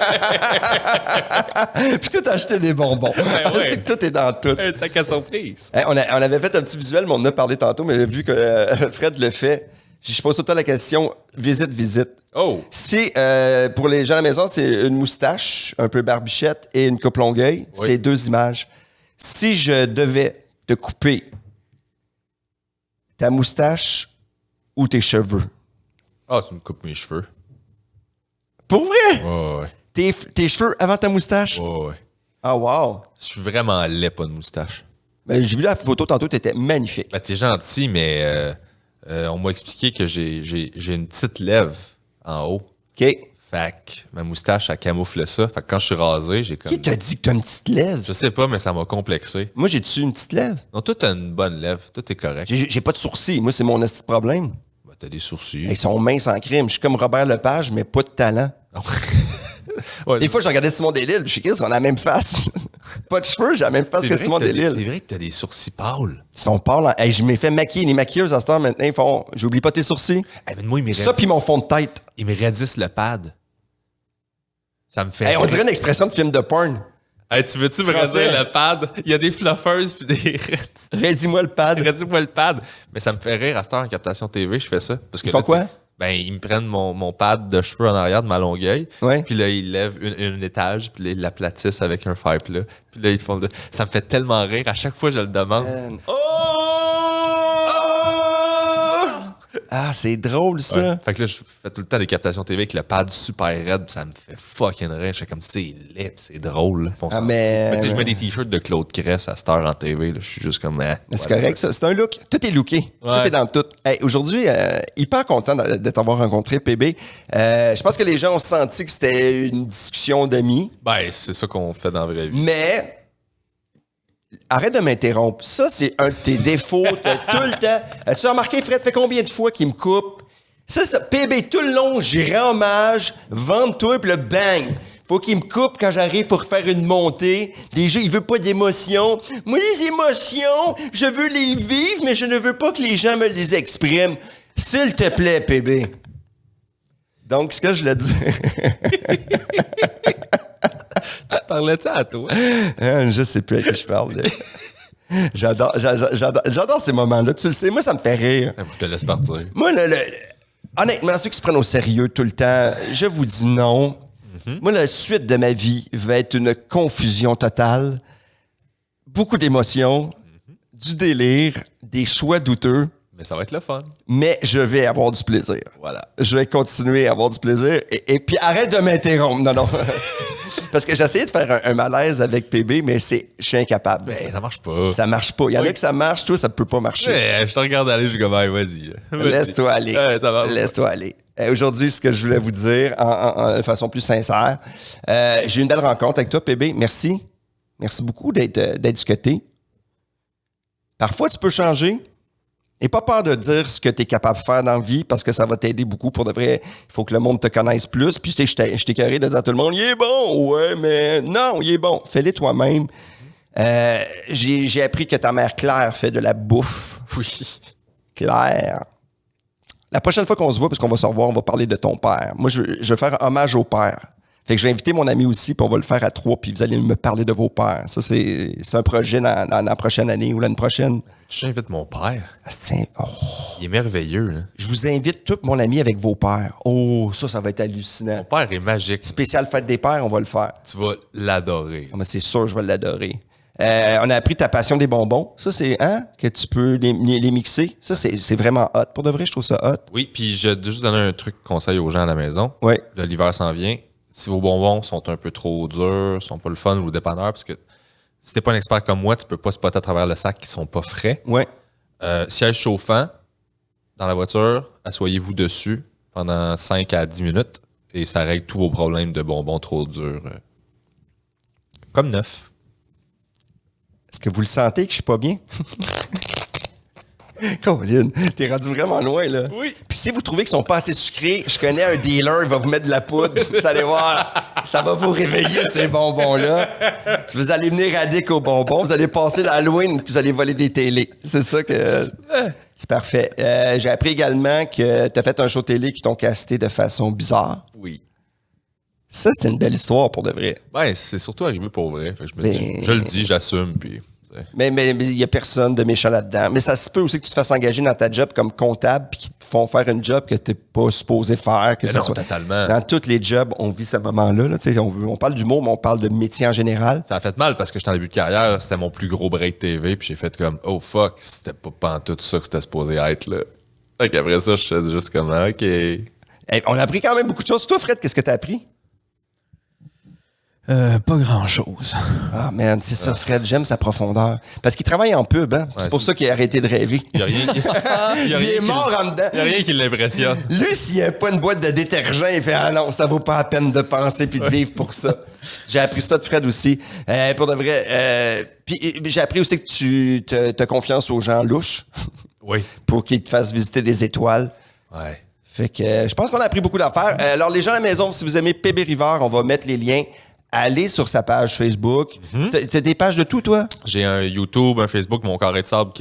Puis tout acheté des bonbons. ouais. C'est que tout est dans tout. Un sac à surprise. Hey, on avait fait un petit visuel, mais on en a parlé tantôt, mais vu que Fred le fait, je pose tout le temps la question visite. Oh! Si, pour les gens à la maison, c'est une moustache, un peu barbichette et une coupe longueuil, Oui. c'est deux images. Si je devais te couper ta moustache ou tes cheveux? Ah, tu me coupes mes cheveux. Pour vrai? Ouais. Tes cheveux avant ta moustache? Ouais. Ah, wow! Je suis vraiment laid, pas de moustache. Ben, j'ai vu la photo tantôt, t'étais magnifique. Ben, t'es gentil, mais on m'a expliqué que j'ai une petite lèvre en haut. OK. Fait que ma moustache, elle camoufle ça. Fait que quand je suis rasé, j'ai comme... Qui t'a dit que t'as une petite lèvre? Je sais pas, mais ça m'a complexé. Moi, j'ai-tu une petite lèvre? Non, toi, t'as une bonne lèvre. Toi, t'es correct. J'ai pas de sourcils. Moi, c'est mon esti de problème. Ben, t'as des sourcils. Ils sont minces en crime. Je suis comme Robert Lepage, mais pas de talent. Ouais, Des fois, je regardais Simon Delille, puis je suis Chris, on a la même face. Pas de cheveux, j'ai la même face c'est que vrai Simon que t'as Delille. C'est vrai que t'as des sourcils pâles. Ils sont pâles. Hey, je m'ai fait maquiller. Les maquilleuses à cette heure, maintenant, ils font... J'oublie pas tes sourcils. Hey, mais moi, Ça, puis mon fond de tête. ils me raidissent le pad. Ça me fait... Hey, on dirait une expression de film de porn. Hey, tu veux-tu me Français. raidir le pad? Il y a des fluffers puis des... Raidis-moi le pad. Raidis-moi le pad. Mais ça me fait rire à cette heure en captation TV, je fais ça. Parce que Ils font là, quoi? Ben, ils me prennent mon pad de cheveux en arrière de ma longueuil. Ouais. Puis là, ils lèvent un étage, puis là, ils l'aplatissent avec un fer plat. Puis là, ils font... Ça me fait tellement rire. À chaque fois, je le demande. Oh! Ah, c'est drôle, ça. Ouais. Fait que là, je fais tout le temps des captations TV avec le pad super raide, puis ça me fait fucking rire. Je fais comme, c'est laid, puis c'est drôle. Là. Ah, mais... Tu sais, je mets des t-shirts de Claude Cress à cette heure en TV. Là. Je suis juste comme... Mais c'est correct, ça. C'est un look. Tout est looké. Ouais. Tout est dans tout. Hey, aujourd'hui, hyper content de t'avoir rencontré, PB. Je pense que les gens ont senti que c'était une discussion d'amis. Ben, c'est ça qu'on fait dans la vraie vie. Mais... Arrête de m'interrompre. Ça, c'est un de tes défauts. T'as tout le temps... As-tu remarqué, Fred, fait combien de fois qu'il me coupe? Ça, PB, tout le long, j'y rends hommage, vente-toi, puis le bang! Faut qu'il me coupe quand j'arrive pour faire une montée. Déjà, il veut pas d'émotions. Moi, les émotions, je veux les vivre, mais je ne veux pas que les gens me les expriment. S'il te plaît, PB. Donc, ce que je l'ai dit... Parlais-tu à toi? Je sais plus à qui je parle. J'adore ces moments-là. Tu le sais, moi, ça me fait rire. Je te laisse partir. Moi, honnêtement, ceux qui se prennent au sérieux tout le temps, je vous dis non. Moi, la suite de ma vie va être une confusion totale. Beaucoup d'émotions, du délire, des choix douteux, Mais ça va être le fun. mais je vais avoir du plaisir. Voilà. Je vais continuer à avoir du plaisir. Et puis, arrête de m'interrompre. Non. Parce que j'ai essayé de faire un malaise avec PB, mais je suis incapable. Ben, ça marche pas. Ça marche pas. Il y en a que ça marche, toi, ça peut pas marcher. Je te regarde aller, je dis comme, vas-y. Laisse-toi aller. Ça va. Laisse-toi aller. Aujourd'hui, ce que je voulais vous dire, de façon plus sincère, j'ai eu une belle rencontre avec toi, PB. Merci. Merci beaucoup d'être ce que t'es. Parfois, tu peux changer. Et pas peur de dire ce que tu es capable de faire dans la vie parce que ça va t'aider beaucoup. Pour de vrai, il faut que le monde te connaisse plus. Puis tu sais, je t'ai carré de dire à tout le monde, il est bon, ouais, mais non, il est bon. Fais-le toi-même. J'ai appris que ta mère Claire fait de la bouffe. Oui. Claire. La prochaine fois qu'on se voit, parce qu'on va se revoir, on va parler de ton père. Moi, je vais faire hommage au père. Fait que je vais inviter mon ami aussi, puis on va le faire à 3, puis vous allez me parler de vos pères. Ça, c'est un projet dans la prochaine année ou l'année prochaine. Tu invites mon père? Ah, tiens, Il est merveilleux, là. Je vous invite tout mon ami avec vos pères. Oh, ça va être hallucinant. Mon père est magique. Spécial fête des pères, on va le faire. Tu vas l'adorer. Ah, mais c'est sûr, je vais l'adorer. On a appris ta passion des bonbons. Ça, c'est, que tu peux les mixer. Ça, c'est vraiment hot. Pour de vrai, je trouve ça hot. Oui, puis je vais juste donner un truc conseil aux gens à la maison. Oui. Là, l'hiver s'en vient. Si vos bonbons sont un peu trop durs, sont pas le fun ou le dépanneur, parce que si t'es pas un expert comme moi, tu peux pas spotter à travers le sac qui sont pas frais. Ouais. Siège chauffant dans la voiture, asseyez-vous dessus pendant 5 à 10 minutes et ça règle tous vos problèmes de bonbons trop durs. Comme neuf. Est-ce que vous le sentez que je suis pas bien? Colin, t'es rendu vraiment loin, là. Oui. Puis si vous trouvez qu'ils sont pas assez sucrés, je connais un dealer, il va vous mettre de la poudre. Vous allez voir, ça va vous réveiller, ces bonbons-là. Si vous allez venir addict aux bonbons, vous allez passer l'Halloween, puis vous allez voler des télés. C'est ça que... C'est parfait. J'ai appris également que t'as fait un show télé qui t'ont casté de façon bizarre. Oui. Ça, c'était une belle histoire, pour de vrai. Ben, c'est surtout arrivé pour vrai. Fait que je me dis, je le dis, j'assume, puis... Mais il y a personne de méchant là-dedans. Mais ça se peut aussi que tu te fasses engager dans ta job comme comptable puis qu'ils te font faire une job que t'es pas supposé faire. Que ça non, soit... totalement. Dans tous les jobs, on vit ce moment-là. Là. On parle d'humour, mais on parle de métier en général. Ça a fait mal parce que j'étais en début de carrière, c'était mon plus gros break TV, puis j'ai fait comme, oh fuck, c'était pas pantoute ça que c'était supposé être, là. Fait qu'après ça, je suis juste comme, OK. Hey, on a appris quand même beaucoup de choses. Toi, Fred, qu'est-ce que t'as appris? Pas grand-chose. Ah, man, c'est ça, Fred. J'aime sa profondeur. Parce qu'il travaille en pub, hein? C'est pour ça qu'il a arrêté de rêver. Il y a rien, Il est mort en dedans. Il y a rien qui l'impressionne. Lui, s'il n'y a pas une boîte de détergent, il fait « Ah non, ça vaut pas la peine de penser puis de vivre pour ça. » J'ai appris ça de Fred aussi. Pour de vrai. Puis j'ai appris aussi que tu as confiance aux gens louches. Oui. Pour qu'ils te fassent visiter des étoiles. Ouais. Fait que je pense qu'on a appris beaucoup d'affaires. Alors, les gens à la maison, si vous aimez PB Rivard, on va mettre les liens. Allez sur sa page Facebook. T'as des pages de tout, toi? J'ai un YouTube, un Facebook, mon carré de sable,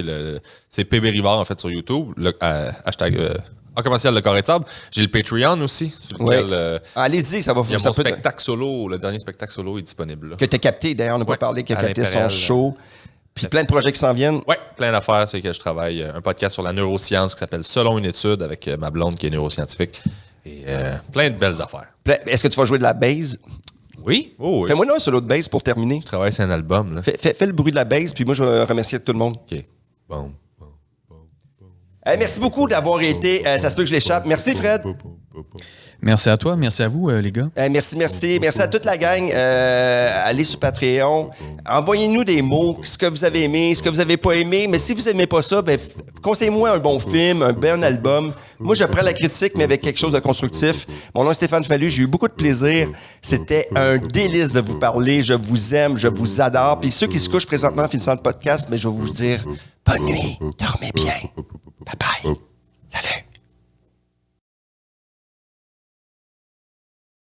c'est PB Rivard, en fait, sur YouTube. Hashtag en commercial le carré de sable. J'ai le Patreon aussi, sur lequel... Allez-y, ça va il y a mon spectacle solo, le dernier spectacle solo est disponible. Là. Que t'as capté, d'ailleurs, on n'a pas parlé, qu'il a capté son show. Puis plein de projets qui s'en viennent. Oui, plein d'affaires. C'est que je travaille un podcast sur la neuroscience qui s'appelle Selon une étude avec ma blonde qui est neuroscientifique. Et plein de belles affaires. Est-ce que tu vas jouer de la bass? Oui. Oh, oui. Fais-moi un solo de bass pour terminer. Je travaille sur un album. Là. Fais le bruit de la bass, puis moi, je vais remercier tout le monde. OK. Bon. Merci beaucoup d'avoir été. Ça se peut que je l'échappe. Merci, Fred. Merci à toi, merci à vous, les gars. Merci. Merci à toute la gang. Allez sur Patreon. Envoyez-nous des mots, ce que vous avez aimé, ce que vous n'avez pas aimé. Mais si vous n'aimez pas ça, conseillez-moi un bon film, un bon album. Moi, je prends la critique, mais avec quelque chose de constructif. Mon nom est Stéphane Fallu. J'ai eu beaucoup de plaisir. C'était un délice de vous parler. Je vous aime, je vous adore. Puis ceux qui se couchent présentement en finissant le podcast, mais je vais vous dire bonne nuit, dormez bien. Bye bye. Salut.